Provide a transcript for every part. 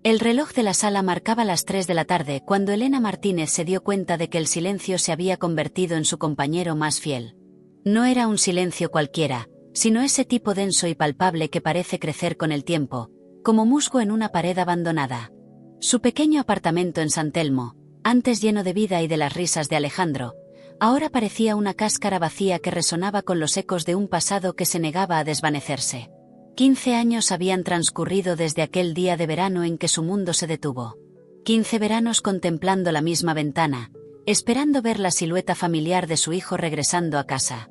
El reloj de la sala marcaba las 3 de la tarde cuando Elena Martínez se dio cuenta de que el silencio se había convertido en su compañero más fiel. No era un silencio cualquiera, sino ese tipo denso y palpable que parece crecer con el tiempo, como musgo en una pared abandonada. Su pequeño apartamento en San Telmo, antes lleno de vida y de las risas de Alejandro, ahora parecía una cáscara vacía que resonaba con los ecos de un pasado que se negaba a desvanecerse. 15 años habían transcurrido desde aquel día de verano en que su mundo se detuvo. 15 veranos contemplando la misma ventana, esperando ver la silueta familiar de su hijo regresando a casa.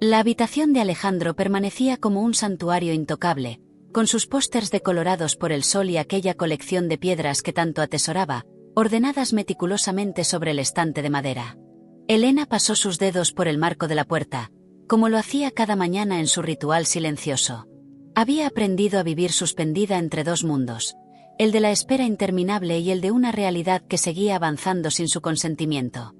La habitación de Alejandro permanecía como un santuario intocable, con sus pósters decolorados por el sol y aquella colección de piedras que tanto atesoraba, ordenadas meticulosamente sobre el estante de madera. Elena pasó sus dedos por el marco de la puerta, como lo hacía cada mañana en su ritual silencioso. Había aprendido a vivir suspendida entre dos mundos, el de la espera interminable y el de una realidad que seguía avanzando sin su consentimiento.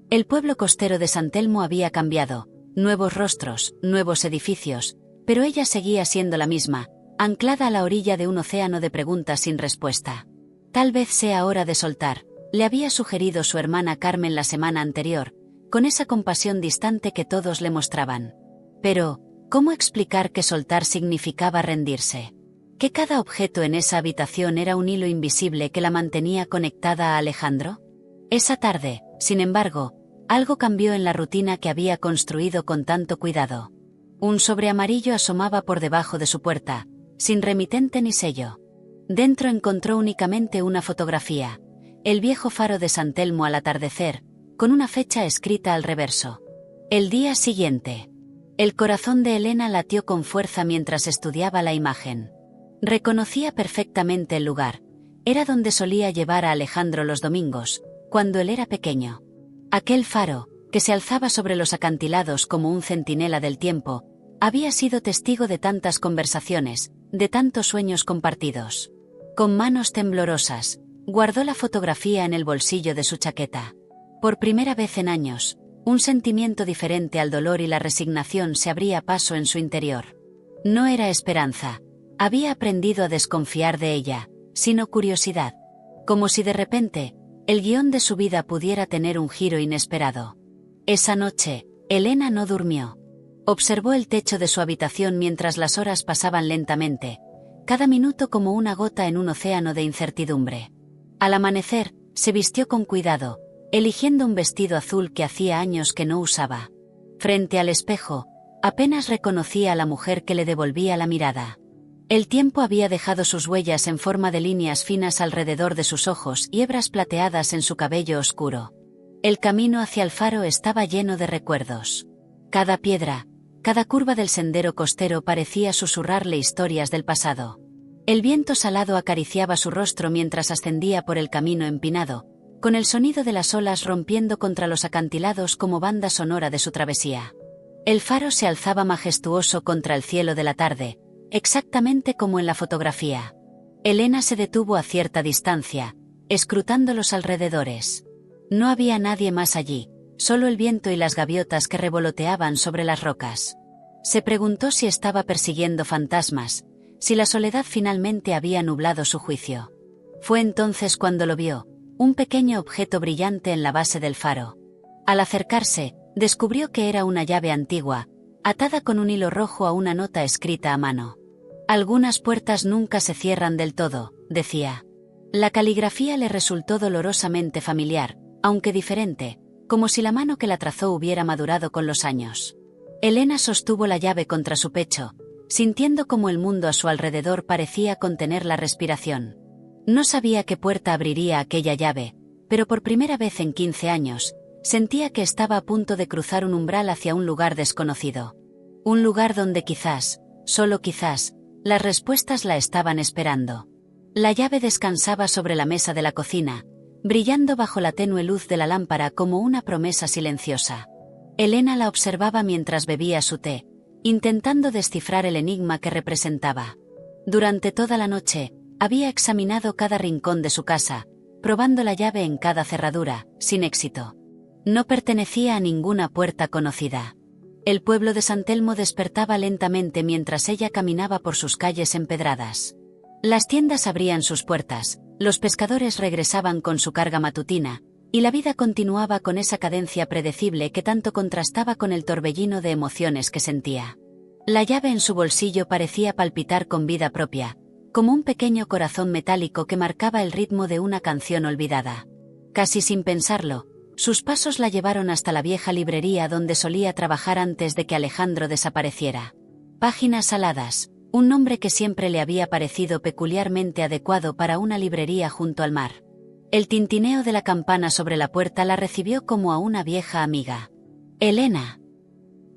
El pueblo costero de San Telmo había cambiado, nuevos rostros, nuevos edificios, pero ella seguía siendo la misma, anclada a la orilla de un océano de preguntas sin respuesta. Tal vez sea hora de soltar, le había sugerido su hermana Carmen la semana anterior, con esa compasión distante que todos le mostraban. Pero, ¿cómo explicar que soltar significaba rendirse? ¿Que cada objeto en esa habitación era un hilo invisible que la mantenía conectada a Alejandro? Esa tarde, sin embargo, algo cambió en la rutina que había construido con tanto cuidado. Un sobre amarillo asomaba por debajo de su puerta, sin remitente ni sello. Dentro encontró únicamente una fotografía, el viejo faro de San Telmo al atardecer, con una fecha escrita al reverso. El día siguiente. El corazón de Elena latió con fuerza mientras estudiaba la imagen. Reconocía perfectamente el lugar. Era donde solía llevar a Alejandro los domingos, cuando él era pequeño. Aquel faro, que se alzaba sobre los acantilados como un centinela del tiempo, había sido testigo de tantas conversaciones, de tantos sueños compartidos. Con manos temblorosas, guardó la fotografía en el bolsillo de su chaqueta. Por primera vez en años, un sentimiento diferente al dolor y la resignación se abría paso en su interior. No era esperanza. Había aprendido a desconfiar de ella, sino curiosidad. Como si de repente, el guión de su vida pudiera tener un giro inesperado. Esa noche, Elena no durmió. Observó el techo de su habitación mientras las horas pasaban lentamente, cada minuto como una gota en un océano de incertidumbre. Al amanecer, se vistió con cuidado, eligiendo un vestido azul que hacía años que no usaba. Frente al espejo, apenas reconocía a la mujer que le devolvía la mirada. El tiempo había dejado sus huellas en forma de líneas finas alrededor de sus ojos y hebras plateadas en su cabello oscuro. El camino hacia el faro estaba lleno de recuerdos. Cada piedra, cada curva del sendero costero parecía susurrarle historias del pasado. El viento salado acariciaba su rostro mientras ascendía por el camino empinado, con el sonido de las olas rompiendo contra los acantilados como banda sonora de su travesía. El faro se alzaba majestuoso contra el cielo de la tarde, exactamente como en la fotografía. Elena se detuvo a cierta distancia, escrutando los alrededores. No había nadie más allí, solo el viento y las gaviotas que revoloteaban sobre las rocas. Se preguntó si estaba persiguiendo fantasmas, si la soledad finalmente había nublado su juicio. Fue entonces cuando lo vio, un pequeño objeto brillante en la base del faro. Al acercarse, descubrió que era una llave antigua, atada con un hilo rojo a una nota escrita a mano. Algunas puertas nunca se cierran del todo, decía. La caligrafía le resultó dolorosamente familiar, aunque diferente, como si la mano que la trazó hubiera madurado con los años. Elena sostuvo la llave contra su pecho, sintiendo como el mundo a su alrededor parecía contener la respiración. No sabía qué puerta abriría aquella llave, pero por primera vez en 15 años, sentía que estaba a punto de cruzar un umbral hacia un lugar desconocido. Un lugar donde quizás, solo quizás, las respuestas la estaban esperando. La llave descansaba sobre la mesa de la cocina, brillando bajo la tenue luz de la lámpara como una promesa silenciosa. Elena la observaba mientras bebía su té, intentando descifrar el enigma que representaba. Durante toda la noche, había examinado cada rincón de su casa, probando la llave en cada cerradura, sin éxito. No pertenecía a ninguna puerta conocida. El pueblo de San Telmo despertaba lentamente mientras ella caminaba por sus calles empedradas. Las tiendas abrían sus puertas, Los pescadores regresaban con su carga matutina, y la vida continuaba con esa cadencia predecible que tanto contrastaba con el torbellino de emociones que sentía. La llave en su bolsillo parecía palpitar con vida propia, como un pequeño corazón metálico que marcaba el ritmo de una canción olvidada. Casi sin pensarlo, sus pasos la llevaron hasta la vieja librería donde solía trabajar antes de que Alejandro desapareciera. Páginas Aladas, un nombre que siempre le había parecido peculiarmente adecuado para una librería junto al mar. El tintineo de la campana sobre la puerta la recibió como a una vieja amiga. «Elena».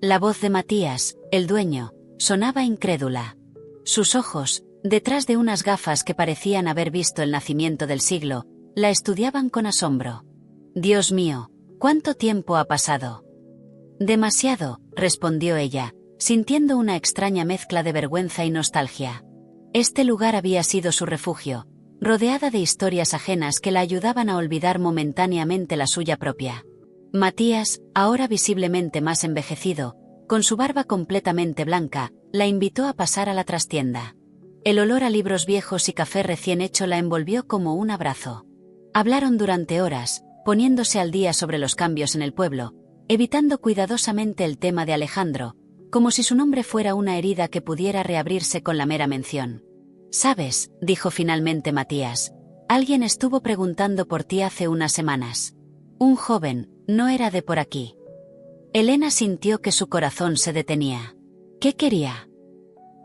La voz de Matías, el dueño, sonaba incrédula. Sus ojos, detrás de unas gafas que parecían haber visto el nacimiento del siglo, la estudiaban con asombro. «Dios mío, ¿cuánto tiempo ha pasado?» «Demasiado», respondió ella, sintiendo una extraña mezcla de vergüenza y nostalgia. Este lugar había sido su refugio, rodeada de historias ajenas que la ayudaban a olvidar momentáneamente la suya propia. Matías, ahora visiblemente más envejecido, con su barba completamente blanca, la invitó a pasar a la trastienda. El olor a libros viejos y café recién hecho la envolvió como un abrazo. Hablaron durante horas, poniéndose al día sobre los cambios en el pueblo, evitando cuidadosamente el tema de Alejandro, como si su nombre fuera una herida que pudiera reabrirse con la mera mención. «¿Sabes?», dijo finalmente Matías, «alguien estuvo preguntando por ti hace unas semanas. Un joven, no era de por aquí». Elena sintió que su corazón se detenía. «¿Qué quería?».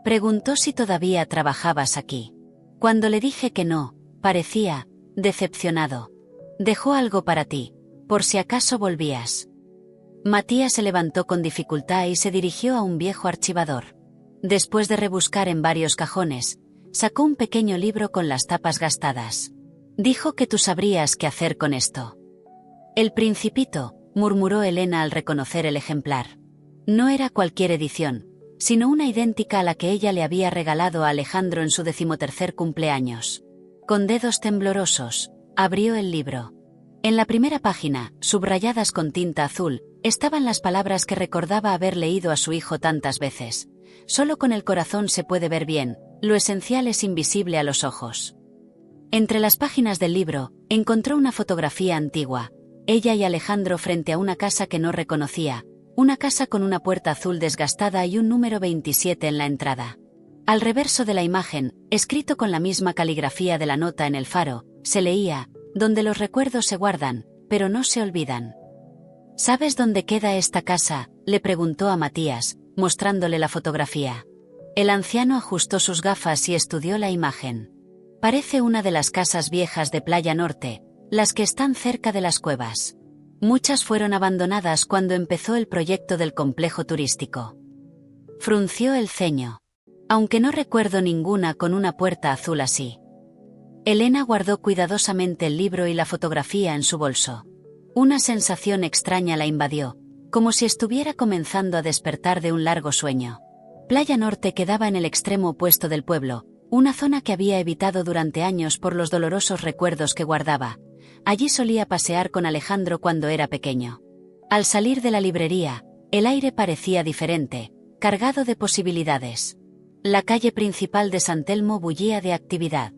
Preguntó si todavía trabajabas aquí. Cuando le dije que no, parecía decepcionado. «Dejó algo para ti, por si acaso volvías». Matías se levantó con dificultad y se dirigió a un viejo archivador. Después de rebuscar en varios cajones, sacó un pequeño libro con las tapas gastadas. «Dijo que tú sabrías qué hacer con esto». «El Principito», murmuró Elena al reconocer el ejemplar. No era cualquier edición, sino una idéntica a la que ella le había regalado a Alejandro en su 13º cumpleaños. Con dedos temblorosos, abrió el libro. En la primera página, subrayadas con tinta azul, estaban las palabras que recordaba haber leído a su hijo tantas veces. «Solo con el corazón se puede ver bien, lo esencial es invisible a los ojos». Entre las páginas del libro, encontró una fotografía antigua, ella y Alejandro frente a una casa que no reconocía, una casa con una puerta azul desgastada y un número 27 en la entrada. Al reverso de la imagen, escrito con la misma caligrafía de la nota en el faro, se leía: «Donde los recuerdos se guardan, pero no se olvidan». «¿Sabes dónde queda esta casa?», le preguntó a Matías, mostrándole la fotografía. El anciano ajustó sus gafas y estudió la imagen. «Parece una de las casas viejas de Playa Norte, las que están cerca de las cuevas. Muchas fueron abandonadas cuando empezó el proyecto del complejo turístico». Frunció el ceño. «Aunque no recuerdo ninguna con una puerta azul así». Elena guardó cuidadosamente el libro y la fotografía en su bolso. Una sensación extraña la invadió, como si estuviera comenzando a despertar de un largo sueño. Playa Norte quedaba en el extremo opuesto del pueblo, una zona que había evitado durante años por los dolorosos recuerdos que guardaba. Allí solía pasear con Alejandro cuando era pequeño. Al salir de la librería, el aire parecía diferente, cargado de posibilidades. La calle principal de San Telmo bullía de actividad.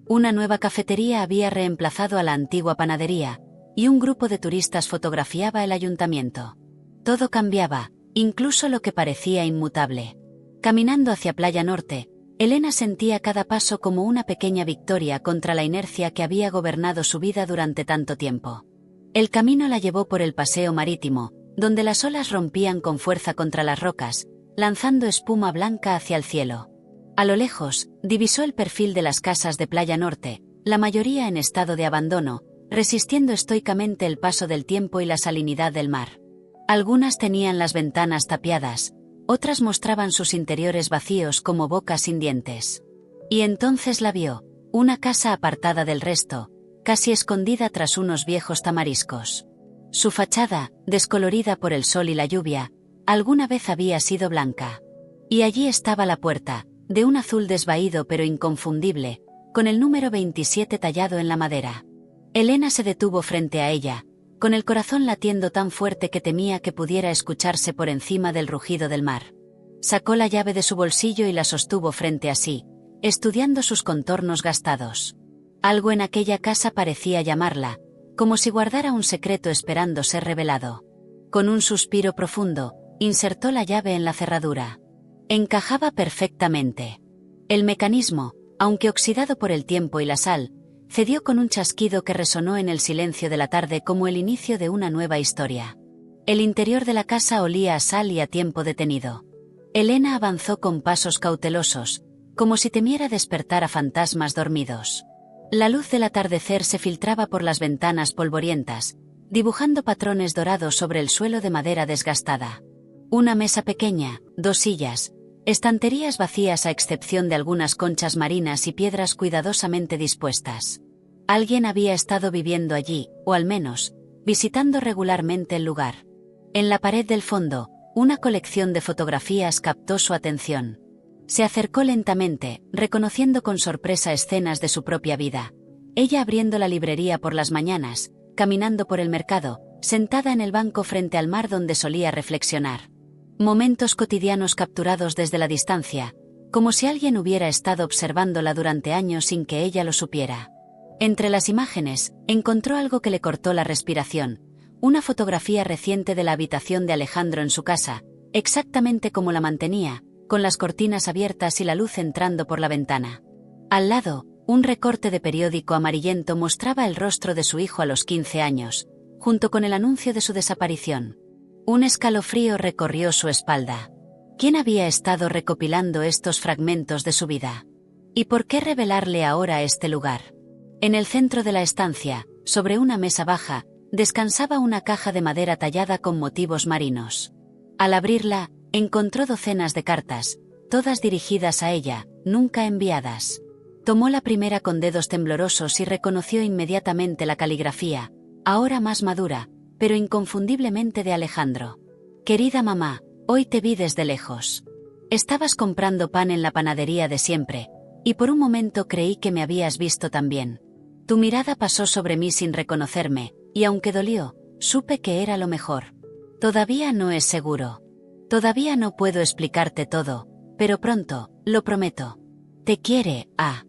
Una nueva cafetería había reemplazado a la antigua panadería, y un grupo de turistas fotografiaba el ayuntamiento. Todo cambiaba, incluso lo que parecía inmutable. Caminando hacia Playa Norte, Elena sentía cada paso como una pequeña victoria contra la inercia que había gobernado su vida durante tanto tiempo. El camino la llevó por el paseo marítimo, donde las olas rompían con fuerza contra las rocas, lanzando espuma blanca hacia el cielo. A lo lejos, divisó el perfil de las casas de Playa Norte, la mayoría en estado de abandono, resistiendo estoicamente el paso del tiempo y la salinidad del mar. Algunas tenían las ventanas tapiadas, otras mostraban sus interiores vacíos como bocas sin dientes. Y entonces la vio, una casa apartada del resto, casi escondida tras unos viejos tamariscos. Su fachada, descolorida por el sol y la lluvia, alguna vez había sido blanca. Y allí estaba la puerta, de un azul desvaído pero inconfundible, con el número 27 tallado en la madera. Elena se detuvo frente a ella, con el corazón latiendo tan fuerte que temía que pudiera escucharse por encima del rugido del mar. Sacó la llave de su bolsillo y la sostuvo frente a sí, estudiando sus contornos gastados. Algo en aquella casa parecía llamarla, como si guardara un secreto esperando ser revelado. Con un suspiro profundo, insertó la llave en la cerradura. Encajaba perfectamente. El mecanismo, aunque oxidado por el tiempo y la sal, cedió con un chasquido que resonó en el silencio de la tarde como el inicio de una nueva historia. El interior de la casa olía a sal y a tiempo detenido. Elena avanzó con pasos cautelosos, como si temiera despertar a fantasmas dormidos. La luz del atardecer se filtraba por las ventanas polvorientas, dibujando patrones dorados sobre el suelo de madera desgastada. Una mesa pequeña, 2 sillas, estanterías vacías a excepción de algunas conchas marinas y piedras cuidadosamente dispuestas. Alguien había estado viviendo allí, o al menos, visitando regularmente el lugar. En la pared del fondo, una colección de fotografías captó su atención. Se acercó lentamente, reconociendo con sorpresa escenas de su propia vida. Ella abriendo la librería por las mañanas, caminando por el mercado, sentada en el banco frente al mar donde solía reflexionar. Momentos cotidianos capturados desde la distancia, como si alguien hubiera estado observándola durante años sin que ella lo supiera. Entre las imágenes, encontró algo que le cortó la respiración, una fotografía reciente de la habitación de Alejandro en su casa, exactamente como la mantenía, con las cortinas abiertas y la luz entrando por la ventana. Al lado, un recorte de periódico amarillento mostraba el rostro de su hijo a los 15 años, junto con el anuncio de su desaparición. Un escalofrío recorrió su espalda. ¿Quién había estado recopilando estos fragmentos de su vida? ¿Y por qué revelarle ahora este lugar? En el centro de la estancia, sobre una mesa baja, descansaba una caja de madera tallada con motivos marinos. Al abrirla, encontró docenas de cartas, todas dirigidas a ella, nunca enviadas. Tomó la primera con dedos temblorosos y reconoció inmediatamente la caligrafía, ahora más madura, pero inconfundiblemente de Alejandro. Querida mamá, hoy te vi desde lejos. Estabas comprando pan en la panadería de siempre, y por un momento creí que me habías visto también. Tu mirada pasó sobre mí sin reconocerme, y aunque dolió, supe que era lo mejor. Todavía no es seguro. Todavía no puedo explicarte todo, pero pronto, lo prometo. Te quiere, A.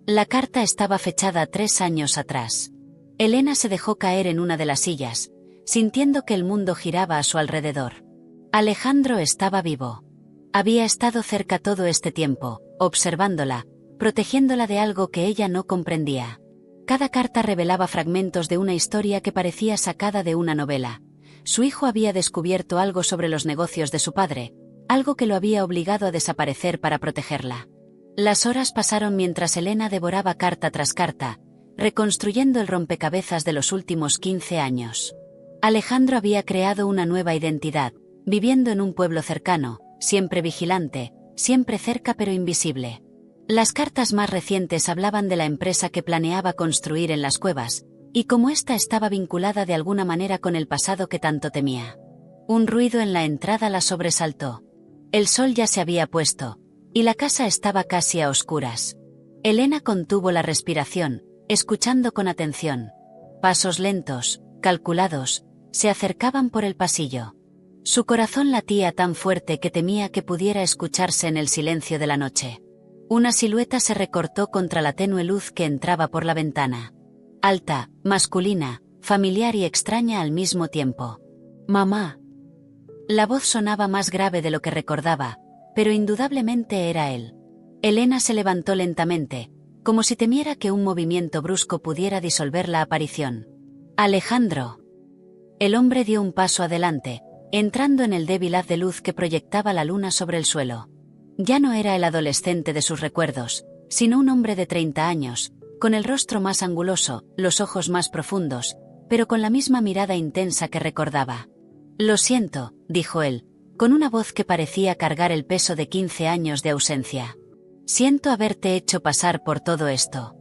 La carta estaba fechada 3 años atrás. Elena se dejó caer en una de las sillas, sintiendo que el mundo giraba a su alrededor. Alejandro estaba vivo. Había estado cerca todo este tiempo, observándola, protegiéndola de algo que ella no comprendía. Cada carta revelaba fragmentos de una historia que parecía sacada de una novela. Su hijo había descubierto algo sobre los negocios de su padre, algo que lo había obligado a desaparecer para protegerla. Las horas pasaron mientras Elena devoraba carta tras carta, reconstruyendo el rompecabezas de los últimos 15 años. Alejandro había creado una nueva identidad, viviendo en un pueblo cercano, siempre vigilante, siempre cerca pero invisible. Las cartas más recientes hablaban de la empresa que planeaba construir en las cuevas, y cómo ésta estaba vinculada de alguna manera con el pasado que tanto temía. Un ruido en la entrada la sobresaltó. El sol ya se había puesto, y la casa estaba casi a oscuras. Elena contuvo la respiración, escuchando con atención. Pasos lentos, calculados, se acercaban por el pasillo. Su corazón latía tan fuerte que temía que pudiera escucharse en el silencio de la noche. Una silueta se recortó contra la tenue luz que entraba por la ventana. Alta, masculina, familiar y extraña al mismo tiempo. «Mamá». La voz sonaba más grave de lo que recordaba, pero indudablemente era él. Elena se levantó lentamente, como si temiera que un movimiento brusco pudiera disolver la aparición. «Alejandro». El hombre dio un paso adelante, entrando en el débil haz de luz que proyectaba la luna sobre el suelo. Ya no era el adolescente de sus recuerdos, sino un hombre de 30 años, con el rostro más anguloso, los ojos más profundos, pero con la misma mirada intensa que recordaba. «Lo siento», dijo él, con una voz que parecía cargar el peso de 15 años de ausencia. «Siento haberte hecho pasar por todo esto».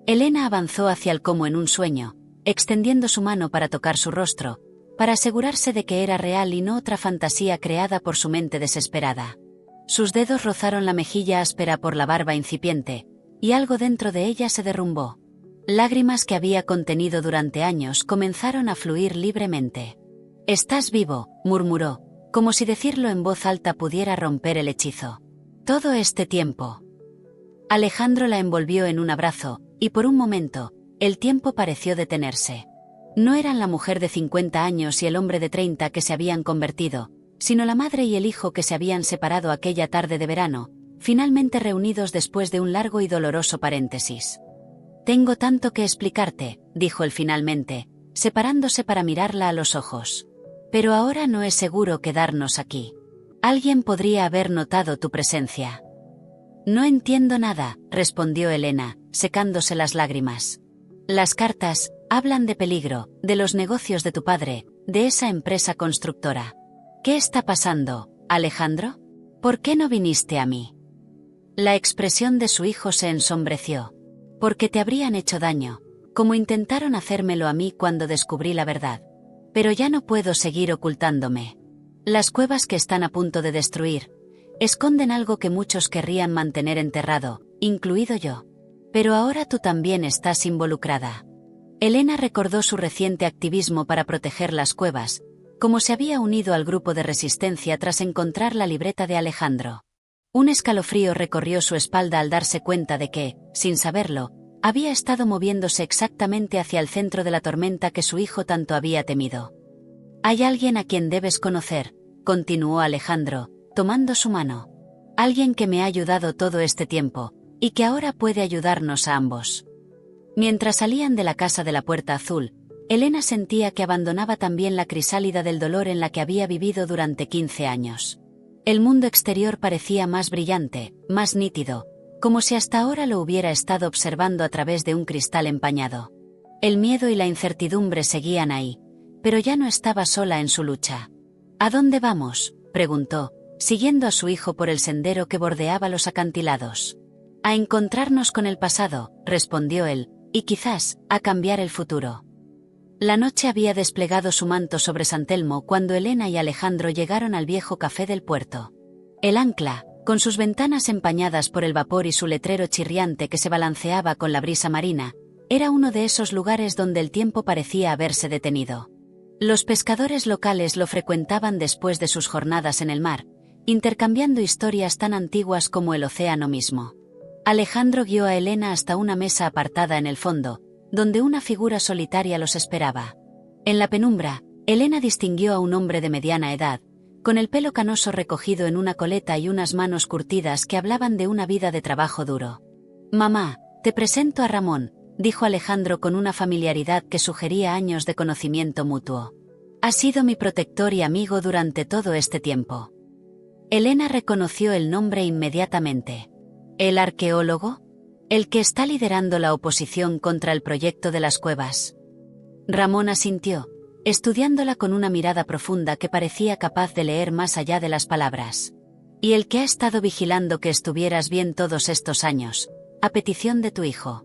Elena avanzó hacia él como en un sueño, extendiendo su mano para tocar su rostro, para asegurarse de que era real y no otra fantasía creada por su mente desesperada. Sus dedos rozaron la mejilla áspera por la barba incipiente, y algo dentro de ella se derrumbó. Lágrimas que había contenido durante años comenzaron a fluir libremente. «Estás vivo», murmuró, como si decirlo en voz alta pudiera romper el hechizo. «Todo este tiempo». Alejandro la envolvió en un abrazo, y por un momento, el tiempo pareció detenerse. No eran la mujer de 50 años y el hombre de 30 que se habían convertido, sino la madre y el hijo que se habían separado aquella tarde de verano, finalmente reunidos después de un largo y doloroso paréntesis. «Tengo tanto que explicarte», dijo él finalmente, separándose para mirarla a los ojos. «Pero ahora no es seguro quedarnos aquí. Alguien podría haber notado tu presencia». «No entiendo nada», respondió Elena, secándose las lágrimas. «Las cartas hablan de peligro, de los negocios de tu padre, de esa empresa constructora. ¿Qué está pasando, Alejandro? ¿Por qué no viniste a mí?» La expresión de su hijo se ensombreció. «Porque te habrían hecho daño, como intentaron hacérmelo a mí cuando descubrí la verdad. Pero ya no puedo seguir ocultándome. Las cuevas que están a punto de destruir esconden algo que muchos querrían mantener enterrado, incluido yo. Pero ahora tú también estás involucrada». Elena recordó su reciente activismo para proteger las cuevas, como se había unido al grupo de resistencia tras encontrar la libreta de Alejandro. Un escalofrío recorrió su espalda al darse cuenta de que, sin saberlo, había estado moviéndose exactamente hacia el centro de la tormenta que su hijo tanto había temido. «Hay alguien a quien debes conocer», continuó Alejandro, tomando su mano. «Alguien que me ha ayudado todo este tiempo, y que ahora puede ayudarnos a ambos». Mientras salían de la casa de la Puerta Azul, Elena sentía que abandonaba también la crisálida del dolor en la que había vivido durante 15 años. El mundo exterior parecía más brillante, más nítido, como si hasta ahora lo hubiera estado observando a través de un cristal empañado. El miedo y la incertidumbre seguían ahí, pero ya no estaba sola en su lucha. «¿A dónde vamos?», preguntó, siguiendo a su hijo por el sendero que bordeaba los acantilados. «A encontrarnos con el pasado», respondió él, «y quizás, a cambiar el futuro». La noche había desplegado su manto sobre San Telmo cuando Elena y Alejandro llegaron al viejo café del puerto. El Ancla, con sus ventanas empañadas por el vapor y su letrero chirriante que se balanceaba con la brisa marina, era uno de esos lugares donde el tiempo parecía haberse detenido. Los pescadores locales lo frecuentaban después de sus jornadas en el mar, intercambiando historias tan antiguas como el océano mismo. Alejandro guió a Elena hasta una mesa apartada en el fondo, donde una figura solitaria los esperaba. En la penumbra, Elena distinguió a un hombre de mediana edad, con el pelo canoso recogido en una coleta y unas manos curtidas que hablaban de una vida de trabajo duro. «Mamá, te presento a Ramón», dijo Alejandro con una familiaridad que sugería años de conocimiento mutuo. «Ha sido mi protector y amigo durante todo este tiempo». Elena reconoció el nombre inmediatamente. «¿El arqueólogo? ¿El que está liderando la oposición contra el proyecto de las cuevas?». Ramón asintió, estudiándola con una mirada profunda que parecía capaz de leer más allá de las palabras. «Y el que ha estado vigilando que estuvieras bien todos estos años, a petición de tu hijo».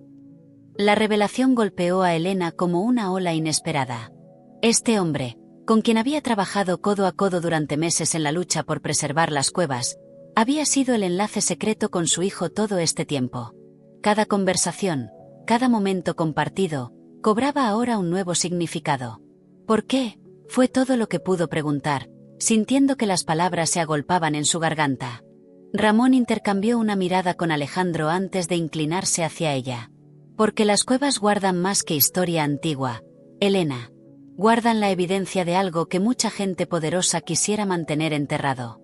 La revelación golpeó a Elena como una ola inesperada. Este hombre, con quien había trabajado codo a codo durante meses en la lucha por preservar las cuevas, había sido el enlace secreto con su hijo todo este tiempo. Cada conversación, cada momento compartido, cobraba ahora un nuevo significado. «¿Por qué?», fue todo lo que pudo preguntar, sintiendo que las palabras se agolpaban en su garganta. Ramón intercambió una mirada con Alejandro antes de inclinarse hacia ella. «Porque las cuevas guardan más que historia antigua, Elena. Guardan la evidencia de algo que mucha gente poderosa quisiera mantener enterrado».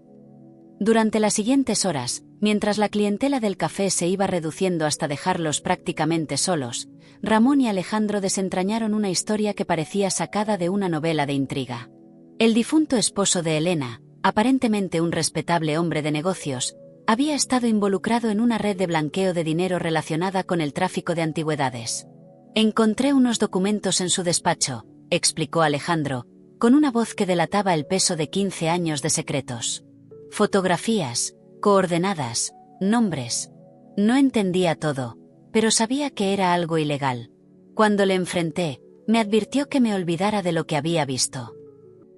Durante las siguientes horas, mientras la clientela del café se iba reduciendo hasta dejarlos prácticamente solos, Ramón y Alejandro desentrañaron una historia que parecía sacada de una novela de intriga. El difunto esposo de Elena, aparentemente un respetable hombre de negocios, había estado involucrado en una red de blanqueo de dinero relacionada con el tráfico de antigüedades. «Encontré unos documentos en su despacho», explicó Alejandro, con una voz que delataba el peso de 15 años de secretos. «Fotografías, coordenadas, nombres. No entendía todo, pero sabía que era algo ilegal. Cuando le enfrenté, me advirtió que me olvidara de lo que había visto».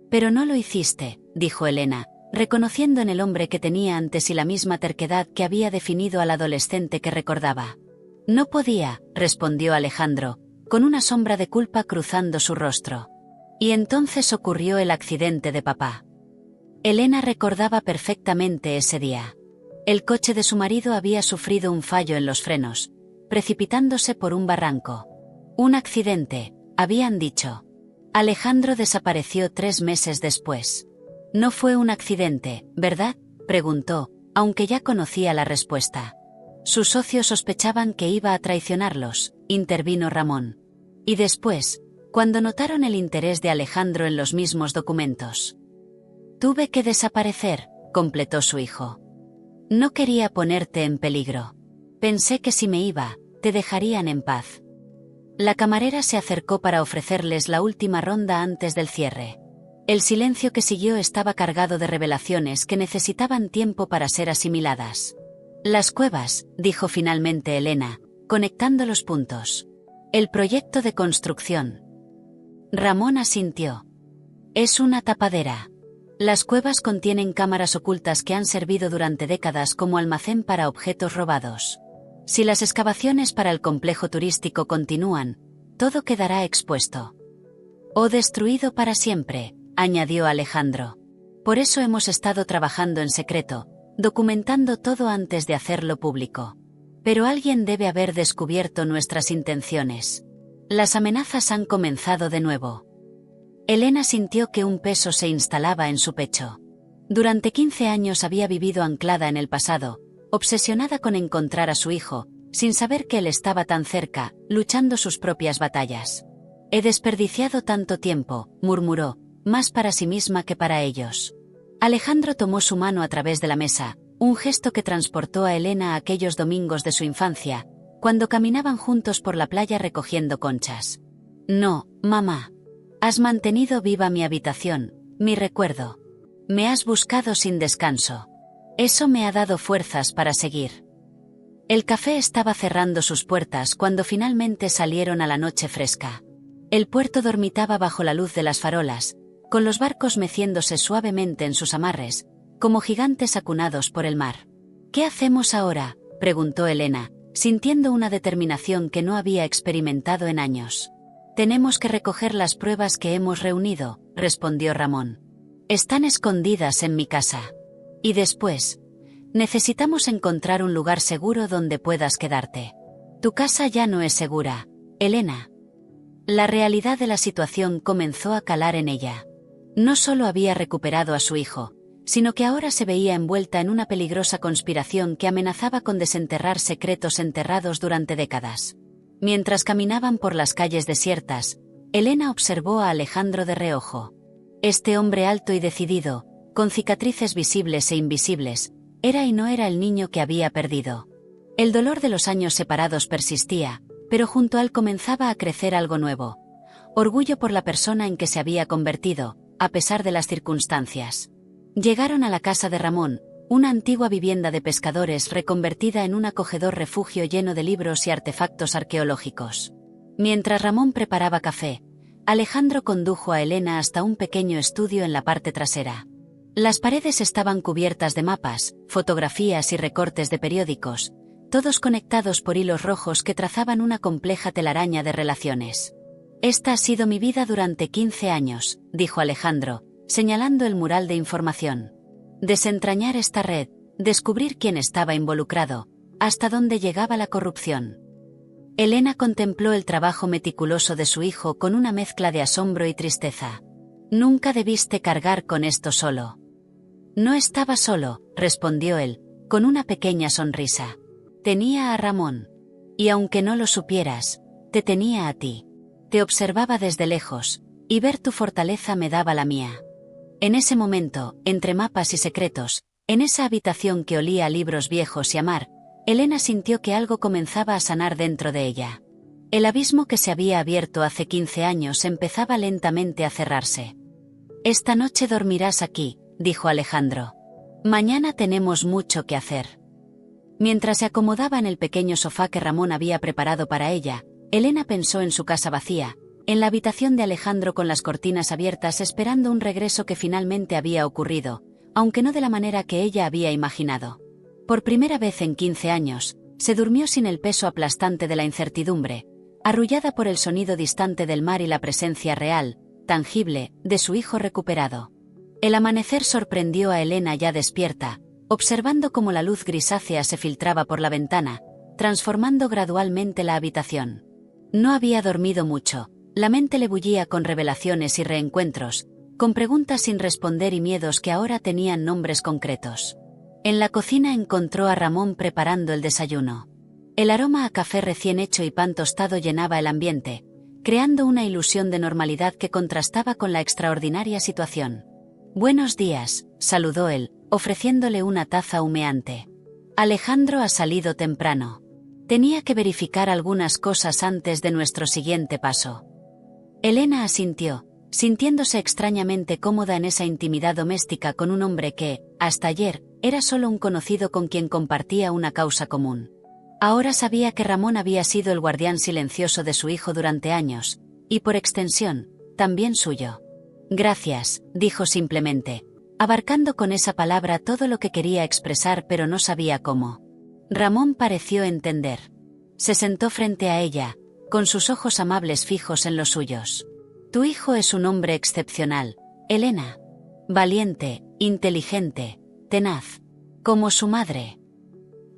«Pero no lo hiciste», dijo Elena, reconociendo en el hombre que tenía ante sí la misma terquedad que había definido al adolescente que recordaba. «No podía», respondió Alejandro, con una sombra de culpa cruzando su rostro. «Y entonces ocurrió el accidente de papá». Elena recordaba perfectamente ese día. El coche de su marido había sufrido un fallo en los frenos, precipitándose por un barranco. Un accidente, habían dicho. Alejandro desapareció 3 meses después. No fue un accidente, ¿verdad?, preguntó, aunque ya conocía la respuesta. Sus socios sospechaban que iba a traicionarlos, intervino Ramón. Y después, cuando notaron el interés de Alejandro en los mismos documentos. Tuve que desaparecer, completó su hijo. No quería ponerte en peligro. Pensé que si me iba, te dejarían en paz. La camarera se acercó para ofrecerles la última ronda antes del cierre. El silencio que siguió estaba cargado de revelaciones que necesitaban tiempo para ser asimiladas. Las cuevas, dijo finalmente Elena, conectando los puntos. El proyecto de construcción. Ramón asintió. Es una tapadera. Las cuevas contienen cámaras ocultas que han servido durante décadas como almacén para objetos robados. Si las excavaciones para el complejo turístico continúan, todo quedará expuesto. O destruido para siempre, añadió Alejandro. Por eso hemos estado trabajando en secreto, documentando todo antes de hacerlo público. Pero alguien debe haber descubierto nuestras intenciones. Las amenazas han comenzado de nuevo. Elena sintió que un peso se instalaba en su pecho. Durante 15 años había vivido anclada en el pasado, obsesionada con encontrar a su hijo, sin saber que él estaba tan cerca, luchando sus propias batallas. He desperdiciado tanto tiempo, murmuró, más para sí misma que para ellos. Alejandro tomó su mano a través de la mesa, un gesto que transportó a Elena a aquellos domingos de su infancia, cuando caminaban juntos por la playa recogiendo conchas. No, mamá. Has mantenido viva mi habitación, mi recuerdo. Me has buscado sin descanso. Eso me ha dado fuerzas para seguir. El café estaba cerrando sus puertas cuando finalmente salieron a la noche fresca. El puerto dormitaba bajo la luz de las farolas, con los barcos meciéndose suavemente en sus amarres, como gigantes acunados por el mar. ¿Qué hacemos ahora?, preguntó Elena, sintiendo una determinación que no había experimentado en años. Tenemos que recoger las pruebas que hemos reunido, respondió Ramón. Están escondidas en mi casa. Y después, necesitamos encontrar un lugar seguro donde puedas quedarte. Tu casa ya no es segura, Elena. La realidad de la situación comenzó a calar en ella. No solo había recuperado a su hijo, sino que ahora se veía envuelta en una peligrosa conspiración que amenazaba con desenterrar secretos enterrados durante décadas. Mientras caminaban por las calles desiertas, Elena observó a Alejandro de reojo. Este hombre alto y decidido, con cicatrices visibles e invisibles, era y no era el niño que había perdido. El dolor de los años separados persistía, pero junto a él comenzaba a crecer algo nuevo. Orgullo por la persona en que se había convertido, a pesar de las circunstancias. Llegaron a la casa de Ramón, una antigua vivienda de pescadores reconvertida en un acogedor refugio lleno de libros y artefactos arqueológicos. Mientras Ramón preparaba café, Alejandro condujo a Elena hasta un pequeño estudio en la parte trasera. Las paredes estaban cubiertas de mapas, fotografías y recortes de periódicos, todos conectados por hilos rojos que trazaban una compleja telaraña de relaciones. Esta ha sido mi vida durante 15 años, dijo Alejandro, señalando el mural de información. Desentrañar esta red, descubrir quién estaba involucrado, hasta dónde llegaba la corrupción. Elena contempló el trabajo meticuloso de su hijo con una mezcla de asombro y tristeza. Nunca debiste cargar con esto solo. No estaba solo, respondió él, con una pequeña sonrisa. Tenía a Ramón. Y aunque no lo supieras, te tenía a ti. Te observaba desde lejos, y ver tu fortaleza me daba la mía. En ese momento, entre mapas y secretos, en esa habitación que olía a libros viejos y a mar, Elena sintió que algo comenzaba a sanar dentro de ella. El abismo que se había abierto hace 15 años empezaba lentamente a cerrarse. Esta noche dormirás aquí, dijo Alejandro. Mañana tenemos mucho que hacer. Mientras se acomodaba en el pequeño sofá que Ramón había preparado para ella, Elena pensó en su casa vacía, en la habitación de Alejandro con las cortinas abiertas esperando un regreso que finalmente había ocurrido, aunque no de la manera que ella había imaginado. Por primera vez en 15 años, se durmió sin el peso aplastante de la incertidumbre, arrullada por el sonido distante del mar y la presencia real, tangible, de su hijo recuperado. El amanecer sorprendió a Elena ya despierta, observando cómo la luz grisácea se filtraba por la ventana, transformando gradualmente la habitación. No había dormido mucho, la mente le bullía con revelaciones y reencuentros, con preguntas sin responder y miedos que ahora tenían nombres concretos. En la cocina encontró a Ramón preparando el desayuno. El aroma a café recién hecho y pan tostado llenaba el ambiente, creando una ilusión de normalidad que contrastaba con la extraordinaria situación. «Buenos días», saludó él, ofreciéndole una taza humeante. «Alejandro ha salido temprano. Tenía que verificar algunas cosas antes de nuestro siguiente paso». Elena asintió, sintiéndose extrañamente cómoda en esa intimidad doméstica con un hombre que, hasta ayer, era solo un conocido con quien compartía una causa común. Ahora sabía que Ramón había sido el guardián silencioso de su hijo durante años, y por extensión, también suyo. «Gracias», dijo simplemente, abarcando con esa palabra todo lo que quería expresar pero no sabía cómo. Ramón pareció entender. Se sentó frente a ella, con sus ojos amables fijos en los suyos. «Tu hijo es un hombre excepcional, Elena. Valiente, inteligente, tenaz. Como su madre».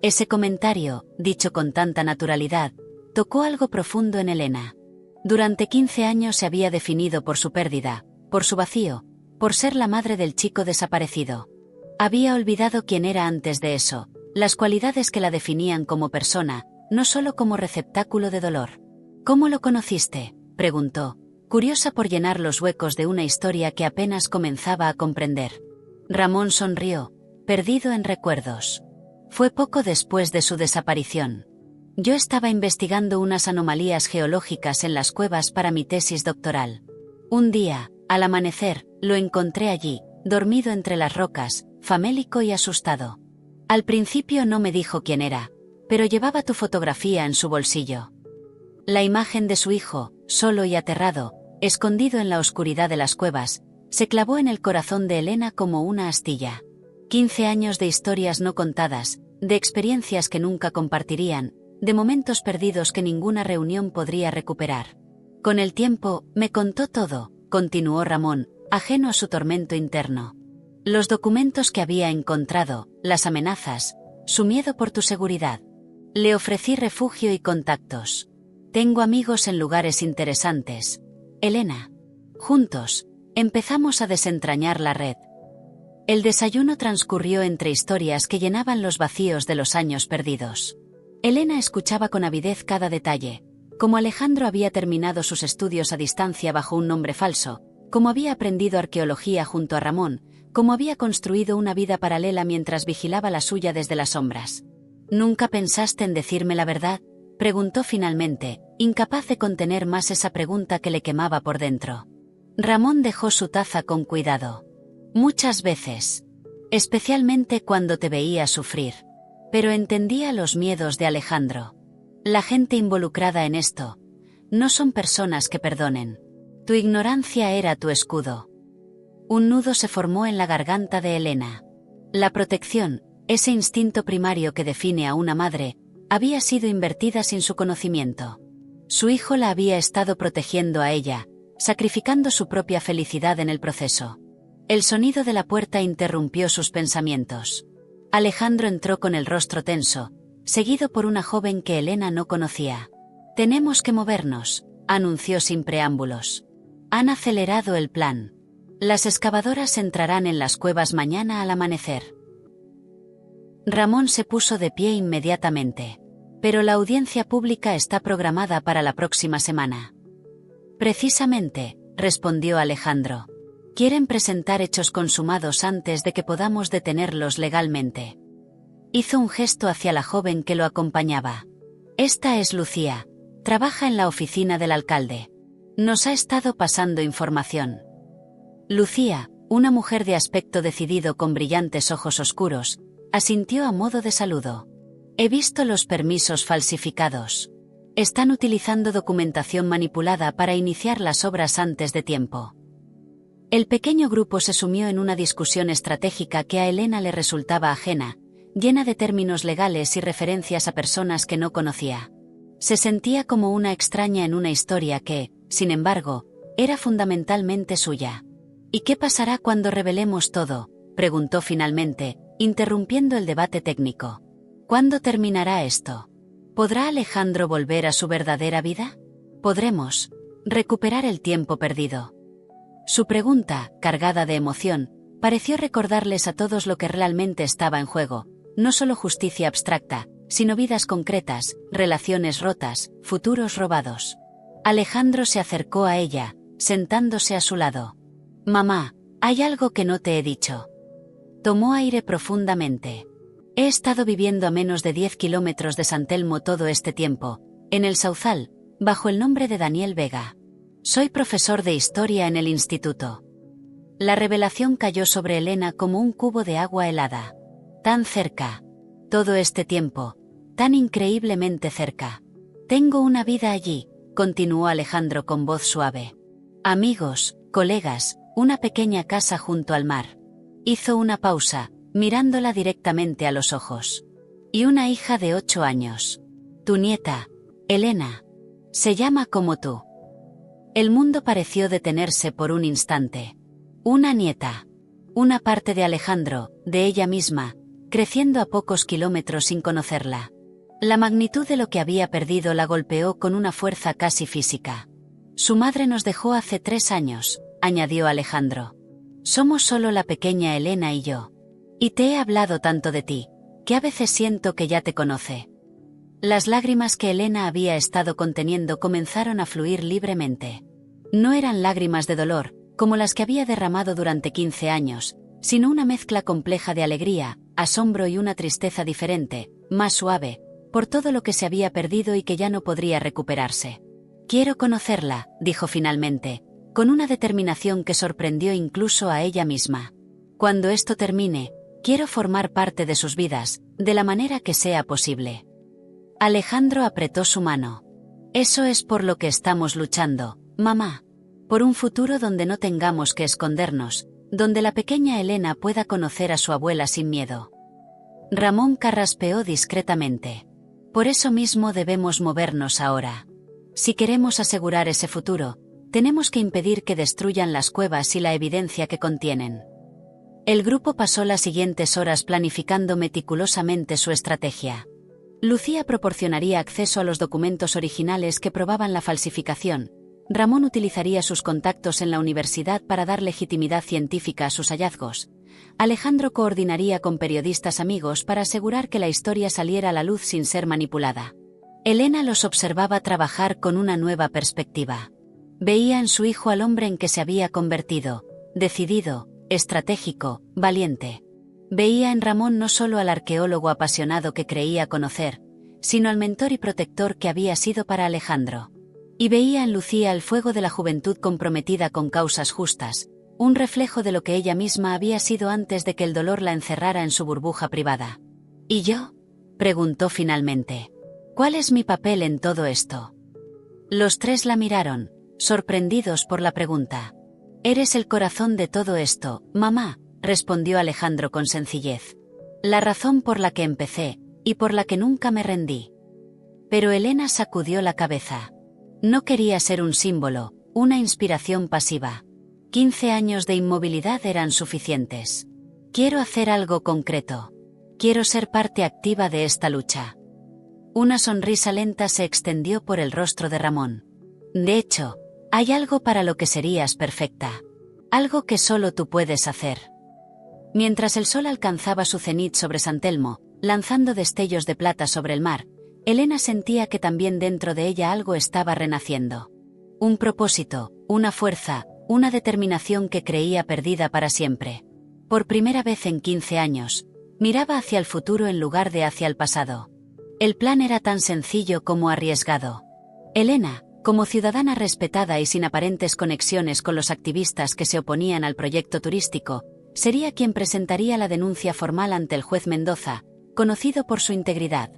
Ese comentario, dicho con tanta naturalidad, tocó algo profundo en Elena. Durante 15 años se había definido por su pérdida, por su vacío, por ser la madre del chico desaparecido. Había olvidado quién era antes de eso, las cualidades que la definían como persona, no solo como receptáculo de dolor. «¿Cómo lo conociste?», preguntó, curiosa por llenar los huecos de una historia que apenas comenzaba a comprender. Ramón sonrió, perdido en recuerdos. «Fue poco después de su desaparición. Yo estaba investigando unas anomalías geológicas en las cuevas para mi tesis doctoral. Un día, al amanecer, lo encontré allí, dormido entre las rocas, famélico y asustado. Al principio no me dijo quién era, pero llevaba tu fotografía en su bolsillo». La imagen de su hijo, solo y aterrado, escondido en la oscuridad de las cuevas, se clavó en el corazón de Elena como una astilla. 15 años de historias no contadas, de experiencias que nunca compartirían, de momentos perdidos que ninguna reunión podría recuperar. «Con el tiempo, me contó todo», continuó Ramón, ajeno a su tormento interno. «Los documentos que había encontrado, las amenazas, su miedo por tu seguridad. Le ofrecí refugio y contactos. Tengo amigos en lugares interesantes, Elena. Juntos, empezamos a desentrañar la red». El desayuno transcurrió entre historias que llenaban los vacíos de los años perdidos. Elena escuchaba con avidez cada detalle, cómo Alejandro había terminado sus estudios a distancia bajo un nombre falso, cómo había aprendido arqueología junto a Ramón, cómo había construido una vida paralela mientras vigilaba la suya desde las sombras. «¿Nunca pensaste en decirme la verdad?», preguntó finalmente, incapaz de contener más esa pregunta que le quemaba por dentro. Ramón dejó su taza con cuidado. «Muchas veces. Especialmente cuando te veía sufrir. Pero entendía los miedos de Alejandro. La gente involucrada en esto no son personas que perdonen. Tu ignorancia era tu escudo». Un nudo se formó en la garganta de Elena. La protección, ese instinto primario que define a una madre, había sido invertida sin su conocimiento. Su hijo la había estado protegiendo a ella, sacrificando su propia felicidad en el proceso. El sonido de la puerta interrumpió sus pensamientos. Alejandro entró con el rostro tenso, seguido por una joven que Elena no conocía. «Tenemos que movernos», anunció sin preámbulos. «Han acelerado el plan. Las excavadoras entrarán en las cuevas mañana al amanecer». Ramón se puso de pie inmediatamente. «Pero la audiencia pública está programada para la próxima semana». «Precisamente», respondió Alejandro. «Quieren presentar hechos consumados antes de que podamos detenerlos legalmente». Hizo un gesto hacia la joven que lo acompañaba. «Esta es Lucía. Trabaja en la oficina del alcalde. Nos ha estado pasando información». Lucía, una mujer de aspecto decidido con brillantes ojos oscuros, asintió a modo de saludo. «He visto los permisos falsificados. Están utilizando documentación manipulada para iniciar las obras antes de tiempo». El pequeño grupo se sumió en una discusión estratégica que a Elena le resultaba ajena, llena de términos legales y referencias a personas que no conocía. Se sentía como una extraña en una historia que, sin embargo, era fundamentalmente suya. «¿Y qué pasará cuando revelemos todo?», preguntó finalmente, interrumpiendo el debate técnico. «¿Cuándo terminará esto?». ¿Podrá Alejandro volver a su verdadera vida? ¿Podremos recuperar el tiempo perdido? Su pregunta, cargada de emoción, pareció recordarles a todos lo que realmente estaba en juego, no solo justicia abstracta, sino vidas concretas, relaciones rotas, futuros robados. Alejandro se acercó a ella, sentándose a su lado. «Mamá, hay algo que no te he dicho». Tomó aire profundamente. «He estado viviendo a menos de 10 kilómetros de San Telmo todo este tiempo, en el Sauzal, bajo el nombre de Daniel Vega. Soy profesor de historia en el instituto». La revelación cayó sobre Elena como un cubo de agua helada. Tan cerca. Todo este tiempo. Tan increíblemente cerca. «Tengo una vida allí», continuó Alejandro con voz suave. «Amigos, colegas, una pequeña casa junto al mar». Hizo una pausa, mirándola directamente a los ojos. «Y una hija de 8 años. Tu nieta, Elena. Se llama como tú». El mundo pareció detenerse por un instante. Una nieta. Una parte de Alejandro, de ella misma, creciendo a pocos kilómetros sin conocerla. La magnitud de lo que había perdido la golpeó con una fuerza casi física. «Su madre nos dejó hace 3 años», añadió Alejandro. «Somos solo la pequeña Elena y yo. Y te he hablado tanto de ti, que a veces siento que ya te conoce». Las lágrimas que Elena había estado conteniendo comenzaron a fluir libremente. No eran lágrimas de dolor, como las que había derramado durante 15 años, sino una mezcla compleja de alegría, asombro y una tristeza diferente, más suave, por todo lo que se había perdido y que ya no podría recuperarse. «Quiero conocerla», dijo finalmente, con una determinación que sorprendió incluso a ella misma. «Cuando esto termine, quiero formar parte de sus vidas, de la manera que sea posible». Alejandro apretó su mano. «Eso es por lo que estamos luchando, mamá. Por un futuro donde no tengamos que escondernos, donde la pequeña Elena pueda conocer a su abuela sin miedo». Ramón carraspeó discretamente. «Por eso mismo debemos movernos ahora. Si queremos asegurar ese futuro, tenemos que impedir que destruyan las cuevas y la evidencia que contienen». El grupo pasó las siguientes horas planificando meticulosamente su estrategia. Lucía proporcionaría acceso a los documentos originales que probaban la falsificación. Ramón utilizaría sus contactos en la universidad para dar legitimidad científica a sus hallazgos. Alejandro coordinaría con periodistas amigos para asegurar que la historia saliera a la luz sin ser manipulada. Elena los observaba trabajar con una nueva perspectiva. Veía en su hijo al hombre en que se había convertido, decidido, estratégico, valiente. Veía en Ramón no solo al arqueólogo apasionado que creía conocer, sino al mentor y protector que había sido para Alejandro. Y veía en Lucía el fuego de la juventud comprometida con causas justas, un reflejo de lo que ella misma había sido antes de que el dolor la encerrara en su burbuja privada. «¿Y yo?», preguntó finalmente. «¿Cuál es mi papel en todo esto?». Los tres la miraron, sorprendidos por la pregunta. «Eres el corazón de todo esto, mamá», respondió Alejandro con sencillez. «La razón por la que empecé, y por la que nunca me rendí». Pero Elena sacudió la cabeza. No quería ser un símbolo, una inspiración pasiva. 15 años de inmovilidad eran suficientes. «Quiero hacer algo concreto. Quiero ser parte activa de esta lucha». Una sonrisa lenta se extendió por el rostro de Ramón. «De hecho, hay algo para lo que serías perfecta. Algo que solo tú puedes hacer». Mientras el sol alcanzaba su cenit sobre San Telmo, lanzando destellos de plata sobre el mar, Elena sentía que también dentro de ella algo estaba renaciendo. Un propósito, una fuerza, una determinación que creía perdida para siempre. Por primera vez en 15 años, miraba hacia el futuro en lugar de hacia el pasado. El plan era tan sencillo como arriesgado. Elena, como ciudadana respetada y sin aparentes conexiones con los activistas que se oponían al proyecto turístico, sería quien presentaría la denuncia formal ante el juez Mendoza, conocido por su integridad.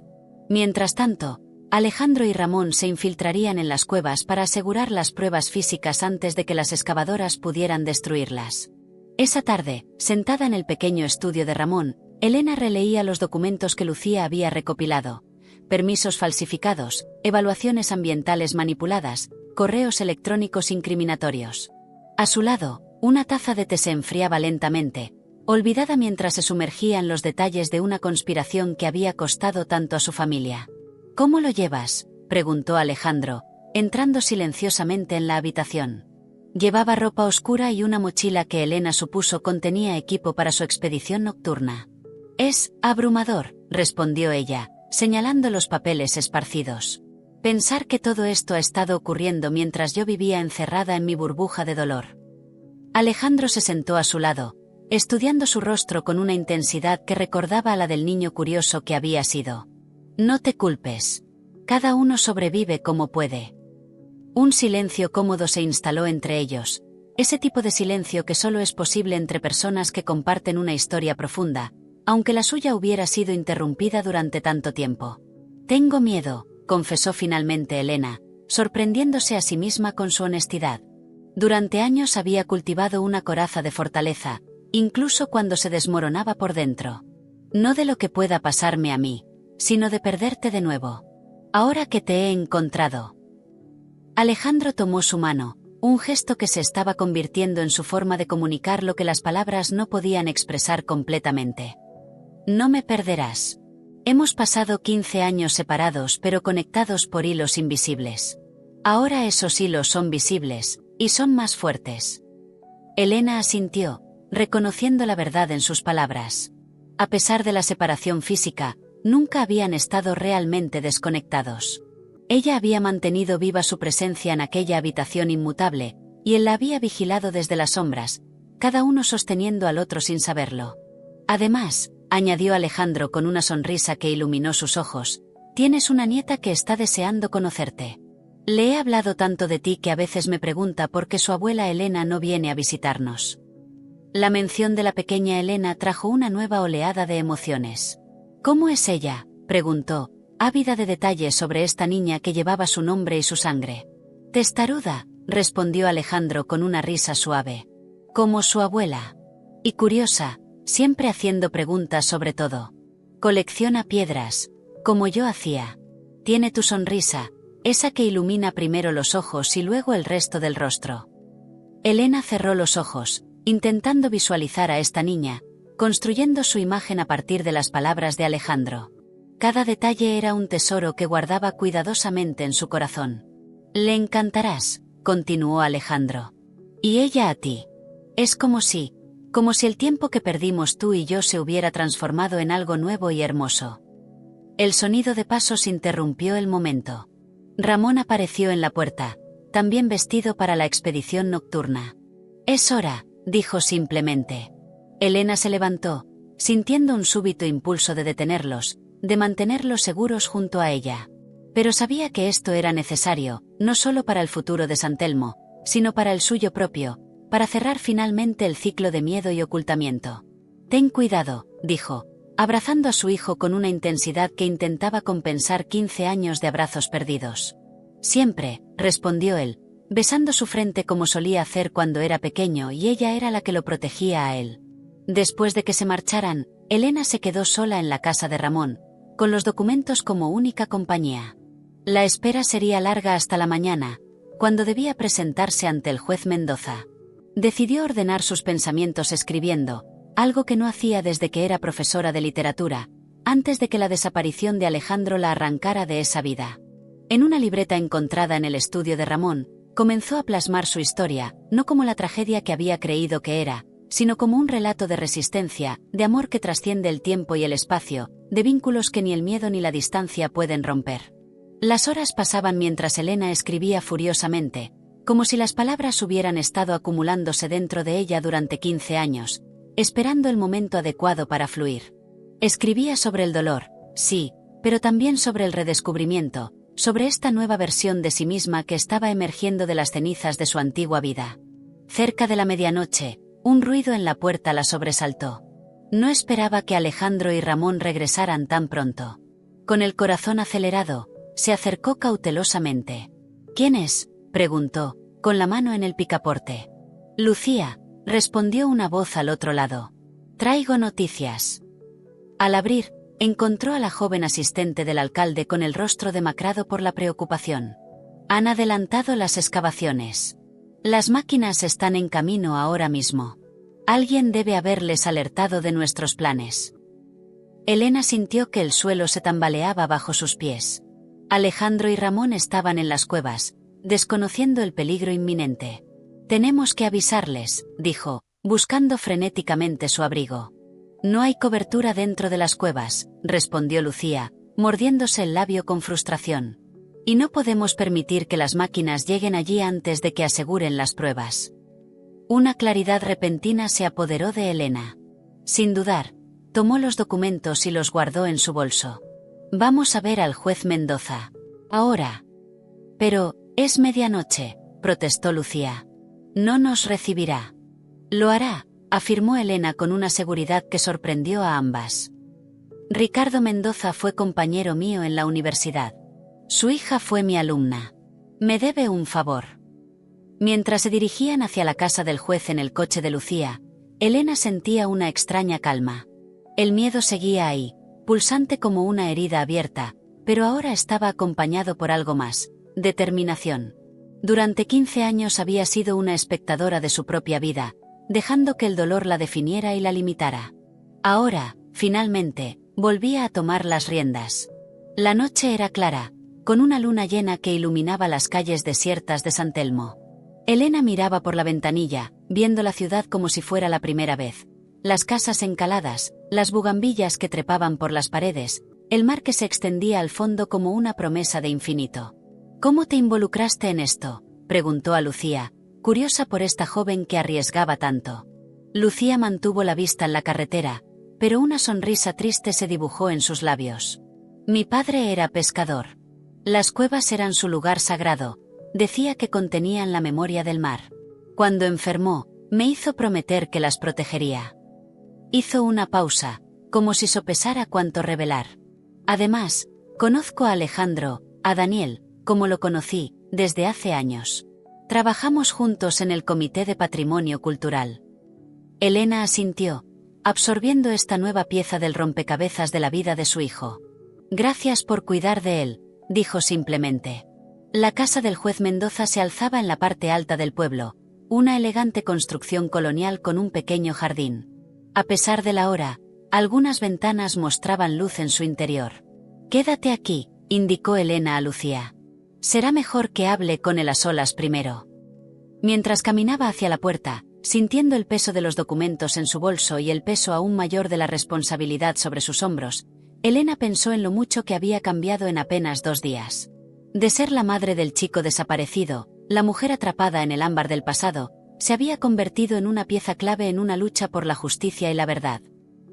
Mientras tanto, Alejandro y Ramón se infiltrarían en las cuevas para asegurar las pruebas físicas antes de que las excavadoras pudieran destruirlas. Esa tarde, sentada en el pequeño estudio de Ramón, Elena releía los documentos que Lucía había recopilado: permisos falsificados, evaluaciones ambientales manipuladas, correos electrónicos incriminatorios. A su lado, una taza de té se enfriaba lentamente, olvidada mientras se sumergía en los detalles de una conspiración que había costado tanto a su familia. ¿Cómo lo llevas?, preguntó Alejandro, entrando silenciosamente en la habitación. Llevaba ropa oscura y una mochila que Elena supuso contenía equipo para su expedición nocturna. Es abrumador, respondió ella, señalando los papeles esparcidos. Pensar que todo esto ha estado ocurriendo mientras yo vivía encerrada en mi burbuja de dolor. Alejandro se sentó a su lado, estudiando su rostro con una intensidad que recordaba a la del niño curioso que había sido. No te culpes. Cada uno sobrevive como puede. Un silencio cómodo se instaló entre ellos, ese tipo de silencio que solo es posible entre personas que comparten una historia profunda, aunque la suya hubiera sido interrumpida durante tanto tiempo. Tengo miedo, confesó finalmente Elena, sorprendiéndose a sí misma con su honestidad. Durante años había cultivado una coraza de fortaleza, incluso cuando se desmoronaba por dentro. No de lo que pueda pasarme a mí, sino de perderte de nuevo. Ahora que te he encontrado. Alejandro tomó su mano, un gesto que se estaba convirtiendo en su forma de comunicar lo que las palabras no podían expresar completamente. No me perderás. Hemos pasado 15 años separados pero conectados por hilos invisibles. Ahora esos hilos son visibles, y son más fuertes. Elena asintió, reconociendo la verdad en sus palabras. A pesar de la separación física, nunca habían estado realmente desconectados. Ella había mantenido viva su presencia en aquella habitación inmutable, y él la había vigilado desde las sombras, cada uno sosteniendo al otro sin saberlo. Además, añadió Alejandro con una sonrisa que iluminó sus ojos, tienes una nieta que está deseando conocerte. Le he hablado tanto de ti que a veces me pregunta por qué su abuela Elena no viene a visitarnos. La mención de la pequeña Elena trajo una nueva oleada de emociones. ¿Cómo es ella?, preguntó, ávida de detalles sobre esta niña que llevaba su nombre y su sangre. Testaruda, respondió Alejandro con una risa suave. Como su abuela. Y curiosa, siempre haciendo preguntas sobre todo. Colecciona piedras, como yo hacía. Tiene tu sonrisa, esa que ilumina primero los ojos y luego el resto del rostro. Elena cerró los ojos, intentando visualizar a esta niña, construyendo su imagen a partir de las palabras de Alejandro. Cada detalle era un tesoro que guardaba cuidadosamente en su corazón. Le encantarás, continuó Alejandro. Y ella a ti. Es como si el tiempo que perdimos tú y yo se hubiera transformado en algo nuevo y hermoso. El sonido de pasos interrumpió el momento. Ramón apareció en la puerta, también vestido para la expedición nocturna. Es hora, dijo simplemente. Elena se levantó, sintiendo un súbito impulso de detenerlos, de mantenerlos seguros junto a ella. Pero sabía que esto era necesario, no solo para el futuro de San Telmo, sino para el suyo propio, para cerrar finalmente el ciclo de miedo y ocultamiento. Ten cuidado, dijo, abrazando a su hijo con una intensidad que intentaba compensar 15 años de abrazos perdidos. Siempre, respondió él, besando su frente como solía hacer cuando era pequeño y ella era la que lo protegía a él. Después de que se marcharan, Elena se quedó sola en la casa de Ramón, con los documentos como única compañía. La espera sería larga hasta la mañana, cuando debía presentarse ante el juez Mendoza. Decidió ordenar sus pensamientos escribiendo, algo que no hacía desde que era profesora de literatura, antes de que la desaparición de Alejandro la arrancara de esa vida. En una libreta encontrada en el estudio de Ramón, comenzó a plasmar su historia, no como la tragedia que había creído que era, sino como un relato de resistencia, de amor que trasciende el tiempo y el espacio, de vínculos que ni el miedo ni la distancia pueden romper. Las horas pasaban mientras Elena escribía furiosamente, como si las palabras hubieran estado acumulándose dentro de ella durante 15 años, esperando el momento adecuado para fluir. Escribía sobre el dolor, sí, pero también sobre el redescubrimiento, sobre esta nueva versión de sí misma que estaba emergiendo de las cenizas de su antigua vida. Cerca de la medianoche, un ruido en la puerta la sobresaltó. No esperaba que Alejandro y Ramón regresaran tan pronto. Con el corazón acelerado, se acercó cautelosamente. ¿Quién es?, preguntó, con la mano en el picaporte. Lucía, respondió una voz al otro lado. Traigo noticias. Al abrir, encontró a la joven asistente del alcalde con el rostro demacrado por la preocupación. Han adelantado las excavaciones. Las máquinas están en camino ahora mismo. Alguien debe haberles alertado de nuestros planes. Elena sintió que el suelo se tambaleaba bajo sus pies. Alejandro y Ramón estaban en las cuevas, desconociendo el peligro inminente. «Tenemos que avisarles», dijo, buscando frenéticamente su abrigo. «No hay cobertura dentro de las cuevas», respondió Lucía, mordiéndose el labio con frustración. «Y no podemos permitir que las máquinas lleguen allí antes de que aseguren las pruebas». Una claridad repentina se apoderó de Elena. Sin dudar, tomó los documentos y los guardó en su bolso. «Vamos a ver al juez Mendoza. Ahora». «Pero, es medianoche», protestó Lucía. «No nos recibirá». «Lo hará», afirmó Elena con una seguridad que sorprendió a ambas. «Ricardo Mendoza fue compañero mío en la universidad. Su hija fue mi alumna. Me debe un favor». Mientras se dirigían hacia la casa del juez en el coche de Lucía, Elena sentía una extraña calma. El miedo seguía ahí, pulsante como una herida abierta, pero ahora estaba acompañado por algo más: determinación. Durante 15 años había sido una espectadora de su propia vida, dejando que el dolor la definiera y la limitara. Ahora, finalmente, volvía a tomar las riendas. La noche era clara, con una luna llena que iluminaba las calles desiertas de San Telmo. Elena miraba por la ventanilla, viendo la ciudad como si fuera la primera vez. Las casas encaladas, las bugambillas que trepaban por las paredes, el mar que se extendía al fondo como una promesa de infinito. «¿Cómo te involucraste en esto?», preguntó a Lucía, curiosa por esta joven que arriesgaba tanto. Lucía mantuvo la vista en la carretera, pero una sonrisa triste se dibujó en sus labios. «Mi padre era pescador. Las cuevas eran su lugar sagrado. Decía que contenían la memoria del mar. Cuando enfermó, me hizo prometer que las protegería». Hizo una pausa, como si sopesara cuánto revelar. «Además, conozco a Alejandro, a Daniel, como lo conocí, desde hace años. Trabajamos juntos en el Comité de Patrimonio Cultural». Elena asintió, absorbiendo esta nueva pieza del rompecabezas de la vida de su hijo. «Gracias por cuidar de él», dijo simplemente. La casa del juez Mendoza se alzaba en la parte alta del pueblo, una elegante construcción colonial con un pequeño jardín. A pesar de la hora, algunas ventanas mostraban luz en su interior. «Quédate aquí», indicó Elena a Lucía. «Será mejor que hable con él a solas primero». Mientras caminaba hacia la puerta, sintiendo el peso de los documentos en su bolso y el peso aún mayor de la responsabilidad sobre sus hombros, Elena pensó en lo mucho que había cambiado en apenas 2 días. De ser la madre del chico desaparecido, la mujer atrapada en el ámbar del pasado, se había convertido en una pieza clave en una lucha por la justicia y la verdad.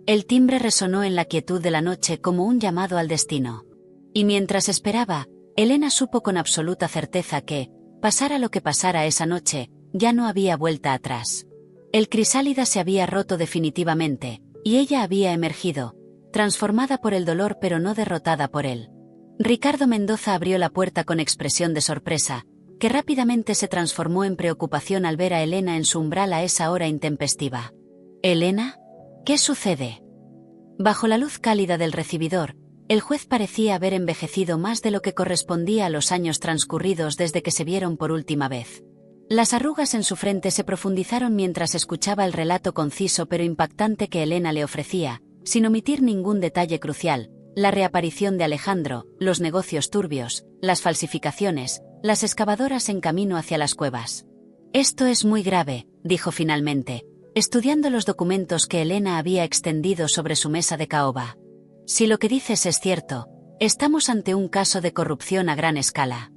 El timbre resonó en la quietud de la noche como un llamado al destino. Y mientras esperaba, Elena supo con absoluta certeza que, pasara lo que pasara esa noche, ya no había vuelta atrás. El crisálida se había roto definitivamente, y ella había emergido, transformada por el dolor pero no derrotada por él. Ricardo Mendoza abrió la puerta con expresión de sorpresa, que rápidamente se transformó en preocupación al ver a Elena en su umbral a esa hora intempestiva. «¿Elena? ¿Qué sucede?». Bajo la luz cálida del recibidor, el juez parecía haber envejecido más de lo que correspondía a los años transcurridos desde que se vieron por última vez. Las arrugas en su frente se profundizaron mientras escuchaba el relato conciso pero impactante que Elena le ofrecía, sin omitir ningún detalle crucial: la reaparición de Alejandro, los negocios turbios, las falsificaciones, las excavadoras en camino hacia las cuevas. «Esto es muy grave», dijo finalmente, estudiando los documentos que Elena había extendido sobre su mesa de caoba. «Si lo que dices es cierto, estamos ante un caso de corrupción a gran escala».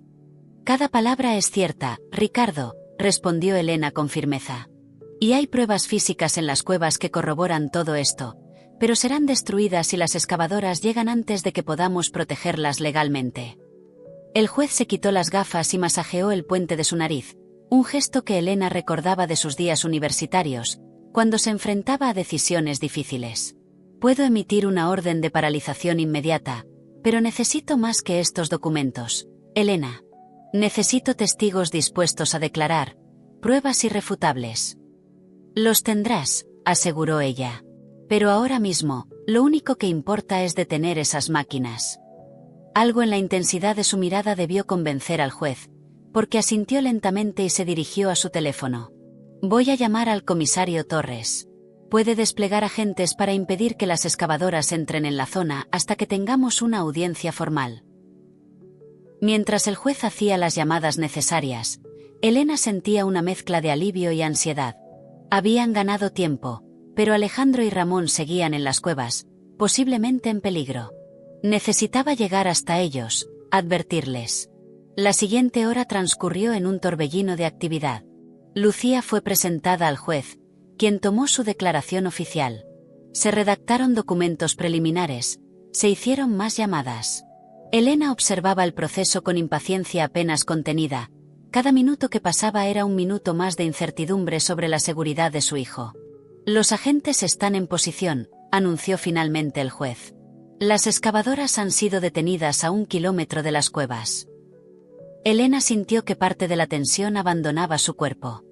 «Cada palabra es cierta, Ricardo», respondió Elena con firmeza. «Y hay pruebas físicas en las cuevas que corroboran todo esto, pero serán destruidas si las excavadoras llegan antes de que podamos protegerlas legalmente». El juez se quitó las gafas y masajeó el puente de su nariz, un gesto que Elena recordaba de sus días universitarios, cuando se enfrentaba a decisiones difíciles. «Puedo emitir una orden de paralización inmediata, pero necesito más que estos documentos, Elena. Necesito testigos dispuestos a declarar, pruebas irrefutables». «Los tendrás», aseguró ella. «Pero ahora mismo, lo único que importa es detener esas máquinas». Algo en la intensidad de su mirada debió convencer al juez, porque asintió lentamente y se dirigió a su teléfono. «Voy a llamar al comisario Torres. Puede desplegar agentes para impedir que las excavadoras entren en la zona hasta que tengamos una audiencia formal». Mientras el juez hacía las llamadas necesarias, Elena sentía una mezcla de alivio y ansiedad. Habían ganado tiempo, pero Alejandro y Ramón seguían en las cuevas, posiblemente en peligro. Necesitaba llegar hasta ellos, advertirles. La siguiente hora transcurrió en un torbellino de actividad. Lucía fue presentada al juez, quien tomó su declaración oficial. Se redactaron documentos preliminares, se hicieron más llamadas. Elena observaba el proceso con impaciencia apenas contenida. Cada minuto que pasaba era un minuto más de incertidumbre sobre la seguridad de su hijo. Los agentes están en posición, anunció finalmente el juez. Las excavadoras han sido detenidas a 1 kilómetro de las cuevas. Elena sintió que parte de la tensión abandonaba su cuerpo.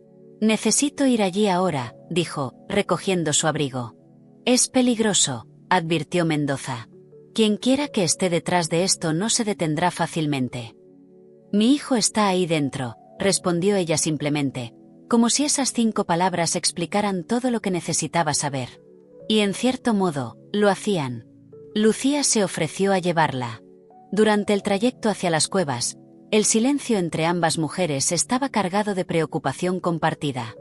Necesito ir allí ahora, dijo, recogiendo su abrigo. Es peligroso, advirtió Mendoza. Quien quiera que esté detrás de esto no se detendrá fácilmente. Mi hijo está ahí dentro, respondió ella simplemente, como si esas 5 palabras explicaran todo lo que necesitaba saber. Y en cierto modo, lo hacían. Lucía se ofreció a llevarla. Durante el trayecto hacia las cuevas, el silencio entre ambas mujeres estaba cargado de preocupación compartida.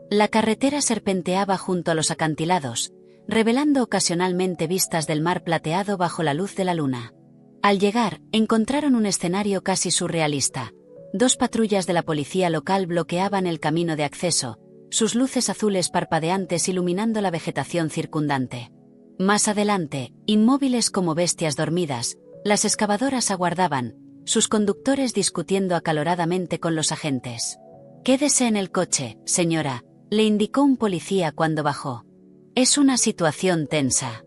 La carretera serpenteaba junto a los acantilados, revelando ocasionalmente vistas del mar plateado bajo la luz de la luna. Al llegar, encontraron un escenario casi surrealista. 2 patrullas de la policía local bloqueaban el camino de acceso, sus luces azules parpadeantes iluminando la vegetación circundante. Más adelante, inmóviles como bestias dormidas, las excavadoras aguardaban, sus conductores discutiendo acaloradamente con los agentes. «Quédese en el coche, señora», le indicó un policía cuando bajó. «Es una situación tensa».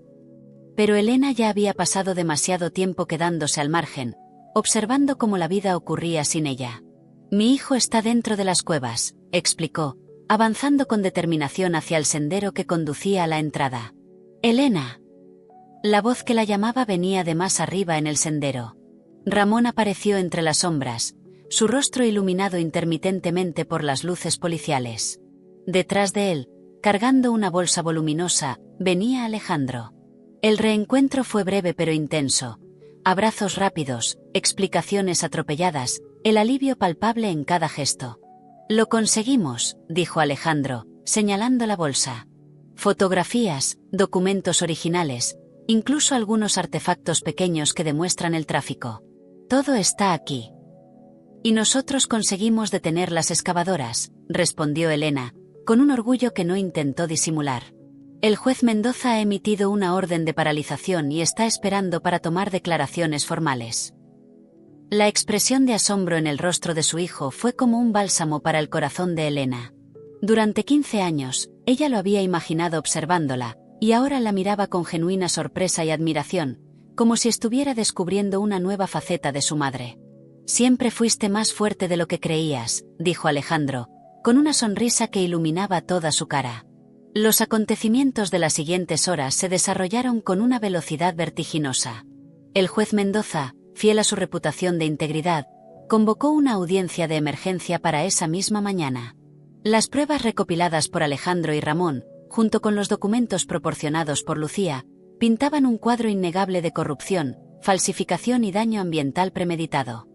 Pero Elena ya había pasado demasiado tiempo quedándose al margen, observando cómo la vida ocurría sin ella. «Mi hijo está dentro de las cuevas», explicó, avanzando con determinación hacia el sendero que conducía a la entrada. «Elena». La voz que la llamaba venía de más arriba en el sendero. Ramón apareció entre las sombras, su rostro iluminado intermitentemente por las luces policiales. Detrás de él, cargando una bolsa voluminosa, venía Alejandro. El reencuentro fue breve pero intenso. Abrazos rápidos, explicaciones atropelladas, el alivio palpable en cada gesto. «Lo conseguimos», dijo Alejandro, señalando la bolsa. Fotografías, documentos originales, incluso algunos artefactos pequeños que demuestran el tráfico. Todo está aquí. «Y nosotros conseguimos detener las excavadoras», respondió Elena, con un orgullo que no intentó disimular. «El juez Mendoza ha emitido una orden de paralización y está esperando para tomar declaraciones formales». La expresión de asombro en el rostro de su hijo fue como un bálsamo para el corazón de Elena. Durante 15 años, ella lo había imaginado observándola, y ahora la miraba con genuina sorpresa y admiración, como si estuviera descubriendo una nueva faceta de su madre. «Siempre fuiste más fuerte de lo que creías», dijo Alejandro, con una sonrisa que iluminaba toda su cara. Los acontecimientos de las siguientes horas se desarrollaron con una velocidad vertiginosa. El juez Mendoza, fiel a su reputación de integridad, convocó una audiencia de emergencia para esa misma mañana. Las pruebas recopiladas por Alejandro y Ramón, junto con los documentos proporcionados por Lucía, pintaban un cuadro innegable de corrupción, falsificación y daño ambiental premeditado.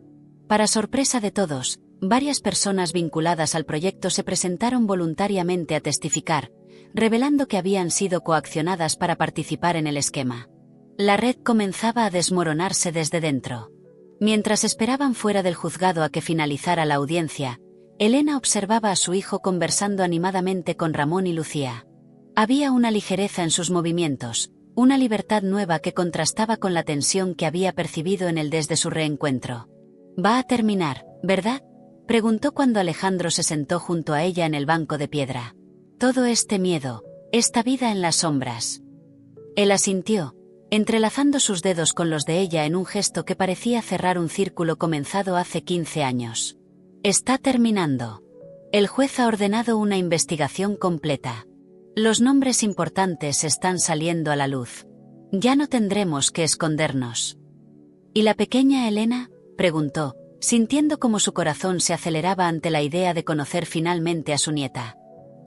Para sorpresa de todos, varias personas vinculadas al proyecto se presentaron voluntariamente a testificar, revelando que habían sido coaccionadas para participar en el esquema. La red comenzaba a desmoronarse desde dentro. Mientras esperaban fuera del juzgado a que finalizara la audiencia, Elena observaba a su hijo conversando animadamente con Ramón y Lucía. Había una ligereza en sus movimientos, una libertad nueva que contrastaba con la tensión que había percibido en él desde su reencuentro. «Va a terminar, ¿verdad?», preguntó cuando Alejandro se sentó junto a ella en el banco de piedra. «Todo este miedo, esta vida en las sombras». Él asintió, entrelazando sus dedos con los de ella en un gesto que parecía cerrar un círculo comenzado hace 15 años. «Está terminando. El juez ha ordenado una investigación completa. Los nombres importantes están saliendo a la luz. Ya no tendremos que escondernos». «¿Y la pequeña Elena?», preguntó, sintiendo como su corazón se aceleraba ante la idea de conocer finalmente a su nieta.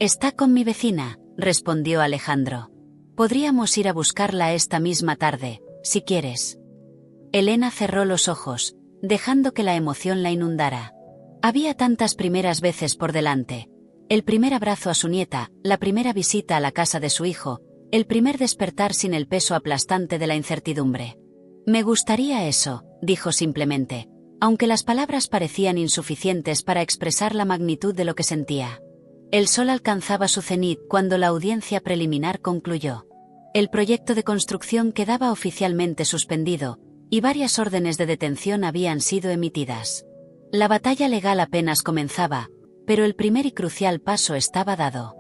«Está con mi vecina», respondió Alejandro. «Podríamos ir a buscarla esta misma tarde, si quieres». Elena cerró los ojos, dejando que la emoción la inundara. Había tantas primeras veces por delante. El primer abrazo a su nieta, la primera visita a la casa de su hijo, el primer despertar sin el peso aplastante de la incertidumbre. Me gustaría eso, dijo simplemente, aunque las palabras parecían insuficientes para expresar la magnitud de lo que sentía. El sol alcanzaba su cenit cuando la audiencia preliminar concluyó. El proyecto de construcción quedaba oficialmente suspendido, y varias órdenes de detención habían sido emitidas. La batalla legal apenas comenzaba, pero el primer y crucial paso estaba dado.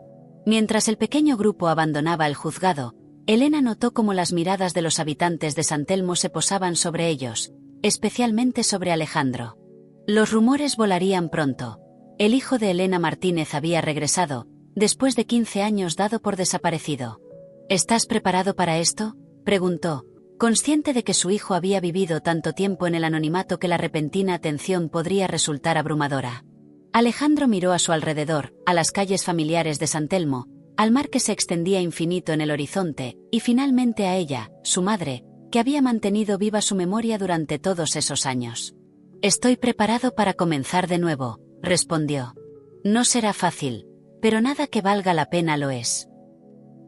Mientras el pequeño grupo abandonaba el juzgado, Elena notó cómo las miradas de los habitantes de San Telmo se posaban sobre ellos, especialmente sobre Alejandro. Los rumores volarían pronto. El hijo de Elena Martínez había regresado, después de 15 años dado por desaparecido. ¿Estás preparado para esto?, preguntó, consciente de que su hijo había vivido tanto tiempo en el anonimato que la repentina atención podría resultar abrumadora. Alejandro miró a su alrededor, a las calles familiares de San Telmo, al mar que se extendía infinito en el horizonte, y finalmente a ella, su madre, que había mantenido viva su memoria durante todos esos años. Estoy preparado para comenzar de nuevo, respondió. No será fácil, pero nada que valga la pena lo es.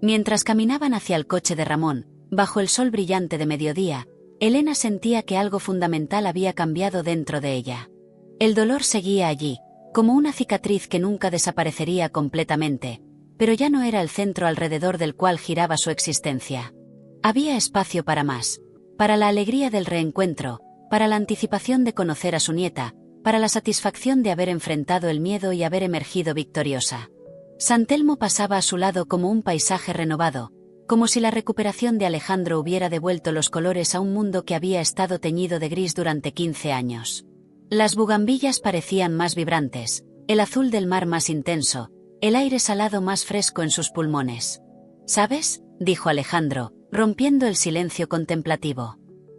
Mientras caminaban hacia el coche de Ramón, bajo el sol brillante de mediodía, Elena sentía que algo fundamental había cambiado dentro de ella. El dolor seguía allí, como una cicatriz que nunca desaparecería completamente, pero ya no era el centro alrededor del cual giraba su existencia. Había espacio para más, para la alegría del reencuentro, para la anticipación de conocer a su nieta, para la satisfacción de haber enfrentado el miedo y haber emergido victoriosa. San Telmo pasaba a su lado como un paisaje renovado, como si la recuperación de Alejandro hubiera devuelto los colores a un mundo que había estado teñido de gris durante 15 años. Las bugambillas parecían más vibrantes, el azul del mar más intenso, el aire salado más fresco en sus pulmones. ¿Sabes?, dijo Alejandro, rompiendo el silencio contemplativo.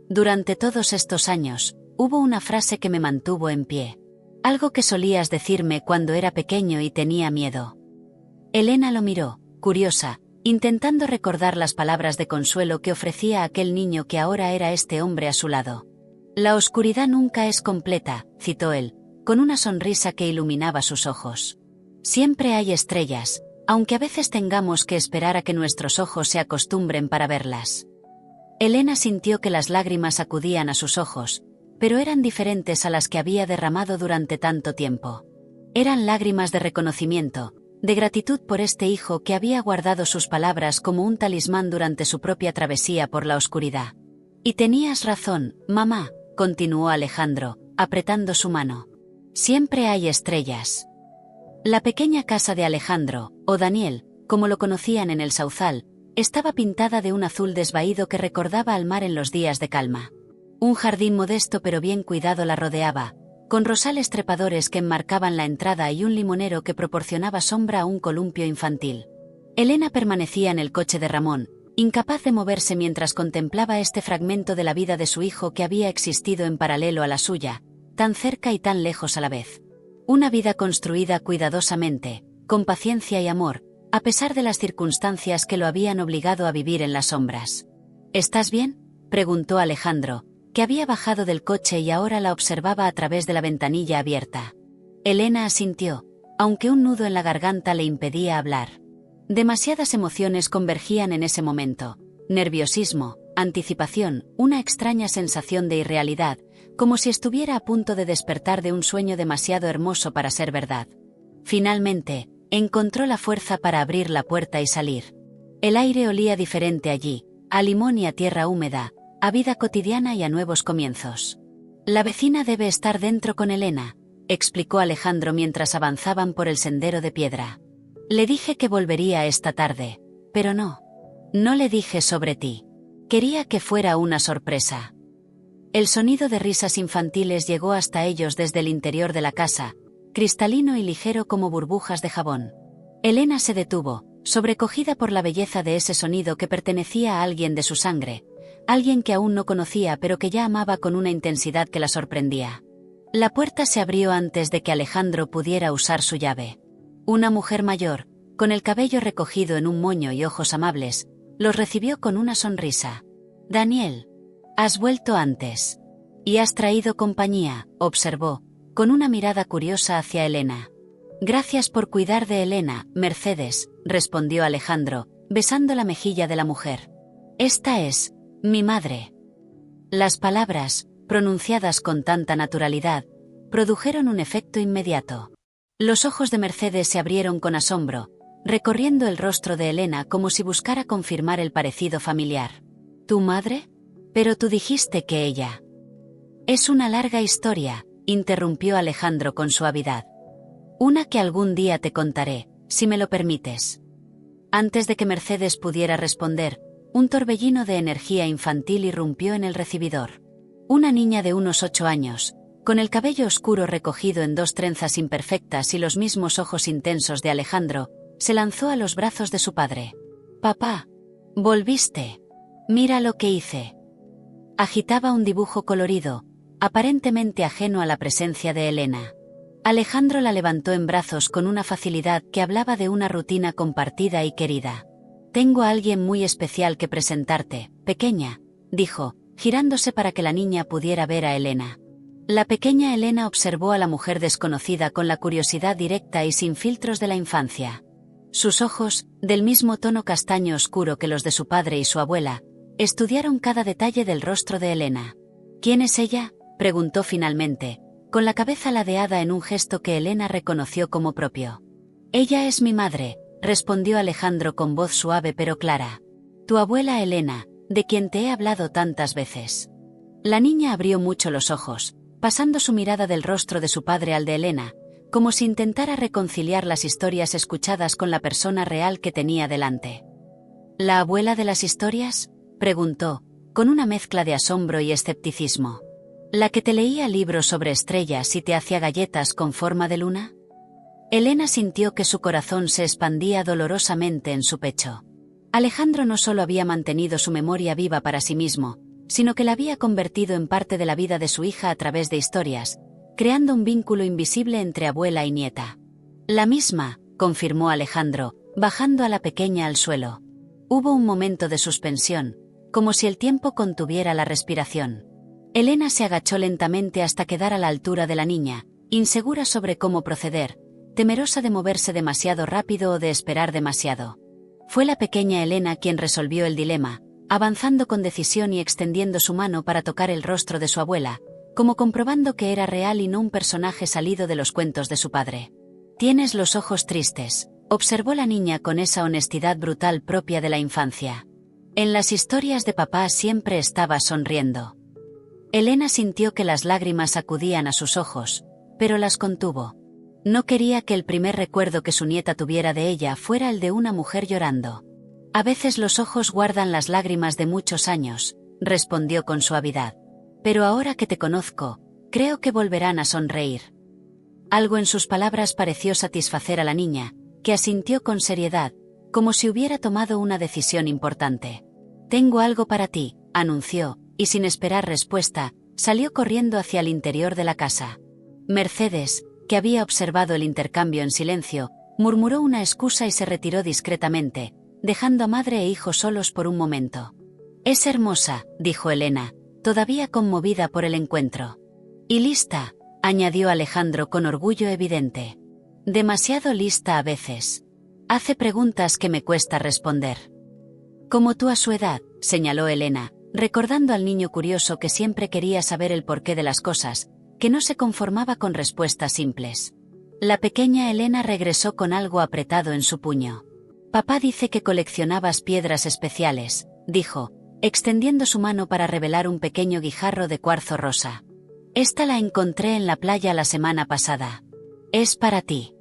Durante todos estos años, hubo una frase que me mantuvo en pie. Algo que solías decirme cuando era pequeño y tenía miedo. Elena lo miró, curiosa, intentando recordar las palabras de consuelo que ofrecía aquel niño que ahora era este hombre a su lado. La oscuridad nunca es completa, citó él, con una sonrisa que iluminaba sus ojos. Siempre hay estrellas, aunque a veces tengamos que esperar a que nuestros ojos se acostumbren para verlas. Elena sintió que las lágrimas acudían a sus ojos, pero eran diferentes a las que había derramado durante tanto tiempo. Eran lágrimas de reconocimiento, de gratitud por este hijo que había guardado sus palabras como un talismán durante su propia travesía por la oscuridad. Y tenías razón, mamá, continuó Alejandro, apretando su mano. Siempre hay estrellas. La pequeña casa de Alejandro, o Daniel, como lo conocían en el Sauzal, estaba pintada de un azul desvaído que recordaba al mar en los días de calma. Un jardín modesto pero bien cuidado la rodeaba, con rosales trepadores que enmarcaban la entrada y un limonero que proporcionaba sombra a un columpio infantil. Elena permanecía en el coche de Ramón, incapaz de moverse mientras contemplaba este fragmento de la vida de su hijo que había existido en paralelo a la suya, tan cerca y tan lejos a la vez. Una vida construida cuidadosamente, con paciencia y amor, a pesar de las circunstancias que lo habían obligado a vivir en las sombras. ¿Estás bien?, preguntó Alejandro, que había bajado del coche y ahora la observaba a través de la ventanilla abierta. Elena asintió, aunque un nudo en la garganta le impedía hablar. Demasiadas emociones convergían en ese momento: nerviosismo, anticipación, una extraña sensación de irrealidad, como si estuviera a punto de despertar de un sueño demasiado hermoso para ser verdad. Finalmente, encontró la fuerza para abrir la puerta y salir. El aire olía diferente allí, a limón y a tierra húmeda, a vida cotidiana y a nuevos comienzos. La vecina debe estar dentro con Elena, explicó Alejandro mientras avanzaban por el sendero de piedra. Le dije que volvería esta tarde, pero no. No le dije sobre ti. Quería que fuera una sorpresa. El sonido de risas infantiles llegó hasta ellos desde el interior de la casa, cristalino y ligero como burbujas de jabón. Elena se detuvo, sobrecogida por la belleza de ese sonido que pertenecía a alguien de su sangre, alguien que aún no conocía pero que ya amaba con una intensidad que la sorprendía. La puerta se abrió antes de que Alejandro pudiera usar su llave. Una mujer mayor, con el cabello recogido en un moño y ojos amables, los recibió con una sonrisa. «Daniel, has vuelto antes». Y has traído compañía, observó, con una mirada curiosa hacia Elena. Gracias por cuidar de Elena, Mercedes, respondió Alejandro, besando la mejilla de la mujer. Esta es mi madre. Las palabras, pronunciadas con tanta naturalidad, produjeron un efecto inmediato. Los ojos de Mercedes se abrieron con asombro, recorriendo el rostro de Elena como si buscara confirmar el parecido familiar. ¿Tu madre? Pero tú dijiste que ella. Es una larga historia, interrumpió Alejandro con suavidad. Una que algún día te contaré, si me lo permites. Antes de que Mercedes pudiera responder, un torbellino de energía infantil irrumpió en el recibidor. Una niña de unos 8 años, con el cabello oscuro recogido en 2 trenzas imperfectas y los mismos ojos intensos de Alejandro, se lanzó a los brazos de su padre. «Papá, volviste. Mira lo que hice». Agitaba un dibujo colorido, aparentemente ajeno a la presencia de Elena. Alejandro la levantó en brazos con una facilidad que hablaba de una rutina compartida y querida. «Tengo a alguien muy especial que presentarte, pequeña», dijo, girándose para que la niña pudiera ver a Elena. La pequeña Elena observó a la mujer desconocida con la curiosidad directa y sin filtros de la infancia. Sus ojos, del mismo tono castaño oscuro que los de su padre y su abuela, estudiaron cada detalle del rostro de Elena. «¿Quién es ella?», preguntó finalmente, con la cabeza ladeada en un gesto que Elena reconoció como propio. «Ella es mi madre», respondió Alejandro con voz suave pero clara. «Tu abuela Elena, de quien te he hablado tantas veces». La niña abrió mucho los ojos, pasando su mirada del rostro de su padre al de Elena, como si intentara reconciliar las historias escuchadas con la persona real que tenía delante. «¿La abuela de las historias?», preguntó, con una mezcla de asombro y escepticismo. «¿La que te leía libros sobre estrellas y te hacía galletas con forma de luna?». Elena sintió que su corazón se expandía dolorosamente en su pecho. Alejandro no solo había mantenido su memoria viva para sí mismo, sino que la había convertido en parte de la vida de su hija a través de historias, creando un vínculo invisible entre abuela y nieta. «La misma», confirmó Alejandro, bajando a la pequeña al suelo. Hubo un momento de suspensión, como si el tiempo contuviera la respiración. Elena se agachó lentamente hasta quedar a la altura de la niña, insegura sobre cómo proceder, temerosa de moverse demasiado rápido o de esperar demasiado. Fue la pequeña Elena quien resolvió el dilema, avanzando con decisión y extendiendo su mano para tocar el rostro de su abuela, como comprobando que era real y no un personaje salido de los cuentos de su padre. «Tienes los ojos tristes», observó la niña con esa honestidad brutal propia de la infancia. «En las historias de papá siempre estaba sonriendo». Elena sintió que las lágrimas acudían a sus ojos, pero las contuvo. No quería que el primer recuerdo que su nieta tuviera de ella fuera el de una mujer llorando. «A veces los ojos guardan las lágrimas de muchos años», respondió con suavidad. «Pero ahora que te conozco, creo que volverán a sonreír». Algo en sus palabras pareció satisfacer a la niña, que asintió con seriedad, como si hubiera tomado una decisión importante. «Tengo algo para ti», anunció, y sin esperar respuesta, salió corriendo hacia el interior de la casa. Mercedes, que había observado el intercambio en silencio, murmuró una excusa y se retiró discretamente, dejando a madre e hijo solos por un momento. «Es hermosa», dijo Elena, todavía conmovida por el encuentro. «Y lista», añadió Alejandro con orgullo evidente. «Demasiado lista a veces. Hace preguntas que me cuesta responder». «Como tú a su edad», señaló Elena, recordando al niño curioso que siempre quería saber el porqué de las cosas, que no se conformaba con respuestas simples. La pequeña Elena regresó con algo apretado en su puño. «Papá dice que coleccionabas piedras especiales», dijo, extendiendo su mano para revelar un pequeño guijarro de cuarzo rosa. «Esta la encontré en la playa la semana pasada. Es para ti».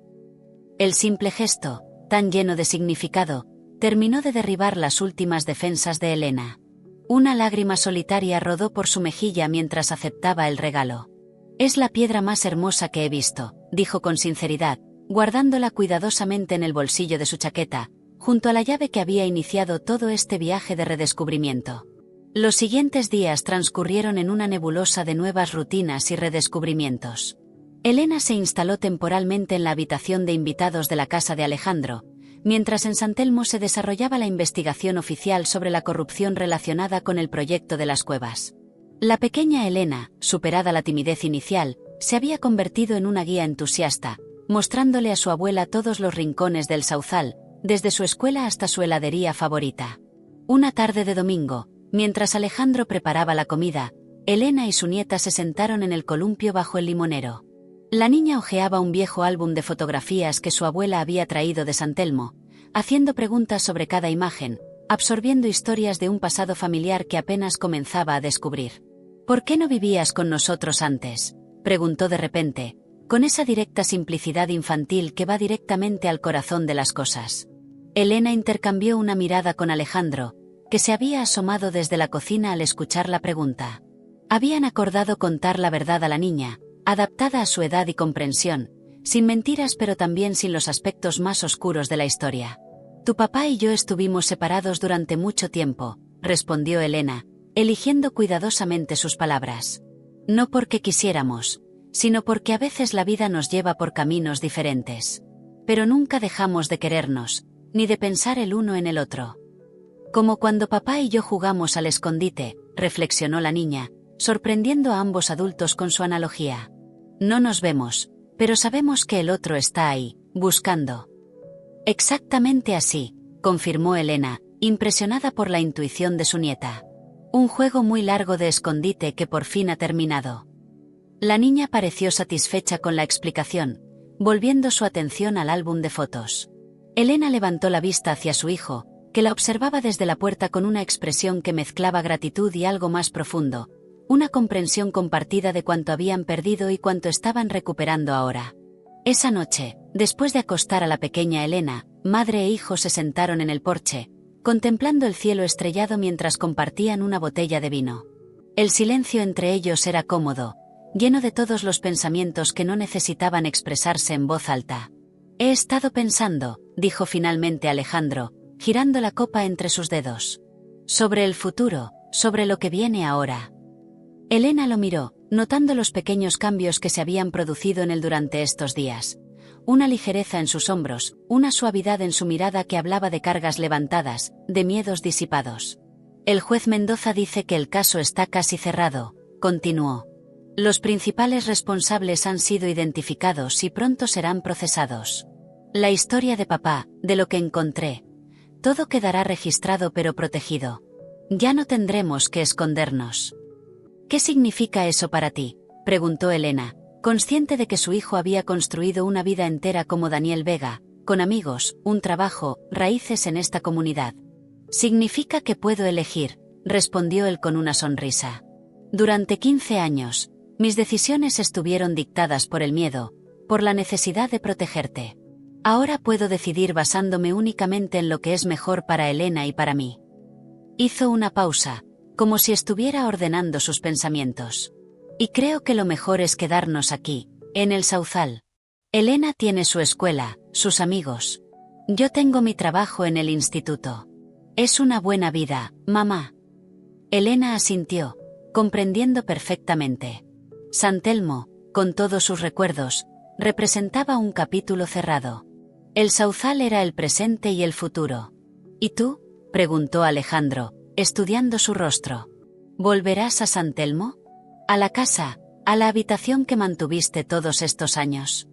El simple gesto, tan lleno de significado, terminó de derribar las últimas defensas de Elena. Una lágrima solitaria rodó por su mejilla mientras aceptaba el regalo. «Es la piedra más hermosa que he visto», dijo con sinceridad, guardándola cuidadosamente en el bolsillo de su chaqueta, junto a la llave que había iniciado todo este viaje de redescubrimiento. Los siguientes días transcurrieron en una nebulosa de nuevas rutinas y redescubrimientos. Elena se instaló temporalmente en la habitación de invitados de la casa de Alejandro, mientras en San Telmo se desarrollaba la investigación oficial sobre la corrupción relacionada con el proyecto de las cuevas. La pequeña Elena, superada la timidez inicial, se había convertido en una guía entusiasta, mostrándole a su abuela todos los rincones del Sauzal, desde su escuela hasta su heladería favorita. Una tarde de domingo, mientras Alejandro preparaba la comida, Elena y su nieta se sentaron en el columpio bajo el limonero. La niña hojeaba un viejo álbum de fotografías que su abuela había traído de San Telmo, haciendo preguntas sobre cada imagen, absorbiendo historias de un pasado familiar que apenas comenzaba a descubrir. ¿Por qué no vivías con nosotros antes?, preguntó de repente, con esa directa simplicidad infantil que va directamente al corazón de las cosas. Elena intercambió una mirada con Alejandro, que se había asomado desde la cocina al escuchar la pregunta. Habían acordado contar la verdad a la niña, adaptada a su edad y comprensión, sin mentiras pero también sin los aspectos más oscuros de la historia. Tu papá y yo estuvimos separados durante mucho tiempo, respondió Elena, eligiendo cuidadosamente sus palabras. No porque quisiéramos, sino porque a veces la vida nos lleva por caminos diferentes. Pero nunca dejamos de querernos, ni de pensar el uno en el otro. Como cuando papá y yo jugamos al escondite, reflexionó la niña, sorprendiendo a ambos adultos con su analogía. No nos vemos, pero sabemos que el otro está ahí, buscando. Exactamente así, confirmó Elena, impresionada por la intuición de su nieta. Un juego muy largo de escondite que por fin ha terminado. La niña pareció satisfecha con la explicación, volviendo su atención al álbum de fotos. Elena levantó la vista hacia su hijo, que la observaba desde la puerta con una expresión que mezclaba gratitud y algo más profundo, una comprensión compartida de cuánto habían perdido y cuánto estaban recuperando ahora. Esa noche, después de acostar a la pequeña Elena, madre e hijo se sentaron en el porche, contemplando el cielo estrellado mientras compartían una botella de vino. El silencio entre ellos era cómodo, lleno de todos los pensamientos que no necesitaban expresarse en voz alta. He estado pensando, dijo finalmente Alejandro, girando la copa entre sus dedos. Sobre el futuro, sobre lo que viene ahora. Elena lo miró, notando los pequeños cambios que se habían producido en él durante estos días. Una ligereza en sus hombros, una suavidad en su mirada que hablaba de cargas levantadas, de miedos disipados. El juez Mendoza dice que el caso está casi cerrado, continuó. Los principales responsables han sido identificados y pronto serán procesados. La historia de papá, de lo que encontré. Todo quedará registrado pero protegido. Ya no tendremos que escondernos. ¿Qué significa eso para ti?, preguntó Elena, consciente de que su hijo había construido una vida entera como Daniel Vega, con amigos, un trabajo, raíces en esta comunidad. Significa que puedo elegir, respondió él con una sonrisa. Durante 15 años, mis decisiones estuvieron dictadas por el miedo, por la necesidad de protegerte. Ahora puedo decidir basándome únicamente en lo que es mejor para Elena y para mí. Hizo una pausa, como si estuviera ordenando sus pensamientos. Y creo que lo mejor es quedarnos aquí, en el Sauzal. Elena tiene su escuela, sus amigos. Yo tengo mi trabajo en el instituto. Es una buena vida, mamá. Elena asintió, comprendiendo perfectamente. San Telmo, con todos sus recuerdos, representaba un capítulo cerrado. El Sauzal era el presente y el futuro. ¿Y tú?, preguntó Alejandro, estudiando su rostro. ¿Volverás a San Telmo? ¿A la casa, a la habitación que mantuviste todos estos años?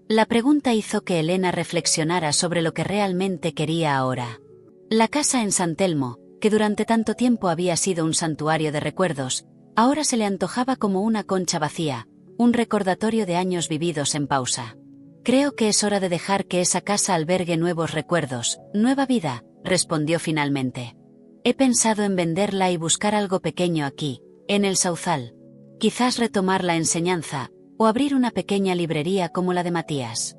La pregunta hizo que Elena reflexionara sobre lo que realmente quería ahora. La casa en San Telmo, que durante tanto tiempo había sido un santuario de recuerdos, ahora se le antojaba como una concha vacía, un recordatorio de años vividos en pausa. Creo que es hora de dejar que esa casa albergue nuevos recuerdos, nueva vida, respondió finalmente. He pensado en venderla y buscar algo pequeño aquí, en el Sauzal. Quizás retomar la enseñanza, o abrir una pequeña librería como la de Matías.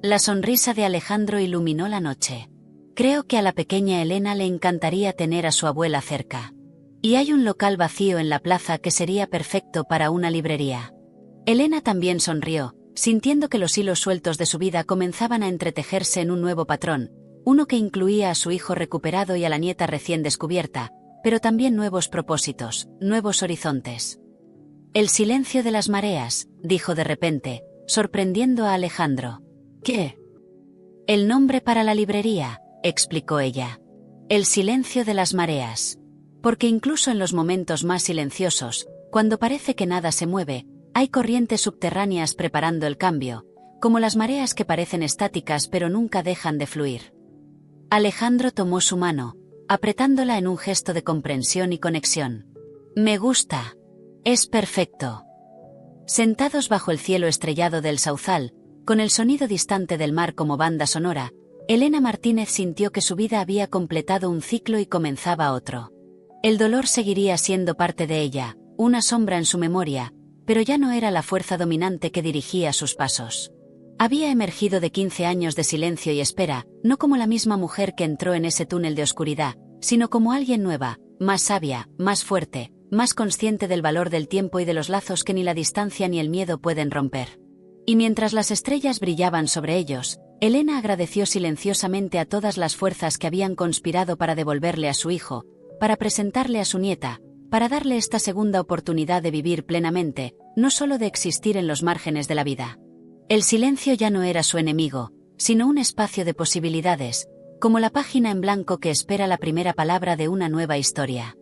La sonrisa de Alejandro iluminó la noche. Creo que a la pequeña Elena le encantaría tener a su abuela cerca. Y hay un local vacío en la plaza que sería perfecto para una librería. Elena también sonrió, sintiendo que los hilos sueltos de su vida comenzaban a entretejerse en un nuevo patrón, uno que incluía a su hijo recuperado y a la nieta recién descubierta, pero también nuevos propósitos, nuevos horizontes. El silencio de las mareas, dijo de repente, sorprendiendo a Alejandro. ¿Qué? El nombre para la librería, explicó ella. El silencio de las mareas. Porque incluso en los momentos más silenciosos, cuando parece que nada se mueve, hay corrientes subterráneas preparando el cambio, como las mareas que parecen estáticas pero nunca dejan de fluir. Alejandro tomó su mano, apretándola en un gesto de comprensión y conexión. Me gusta. Es perfecto. Sentados bajo el cielo estrellado del Sauzal, con el sonido distante del mar como banda sonora, Elena Martínez sintió que su vida había completado un ciclo y comenzaba otro. El dolor seguiría siendo parte de ella, una sombra en su memoria, pero ya no era la fuerza dominante que dirigía sus pasos. Había emergido de 15 años de silencio y espera, no como la misma mujer que entró en ese túnel de oscuridad, sino como alguien nueva, más sabia, más fuerte, más consciente del valor del tiempo y de los lazos que ni la distancia ni el miedo pueden romper. Y mientras las estrellas brillaban sobre ellos, Elena agradeció silenciosamente a todas las fuerzas que habían conspirado para devolverle a su hijo, para presentarle a su nieta, para darle esta segunda oportunidad de vivir plenamente, no solo de existir en los márgenes de la vida. El silencio ya no era su enemigo, sino un espacio de posibilidades, como la página en blanco que espera la primera palabra de una nueva historia.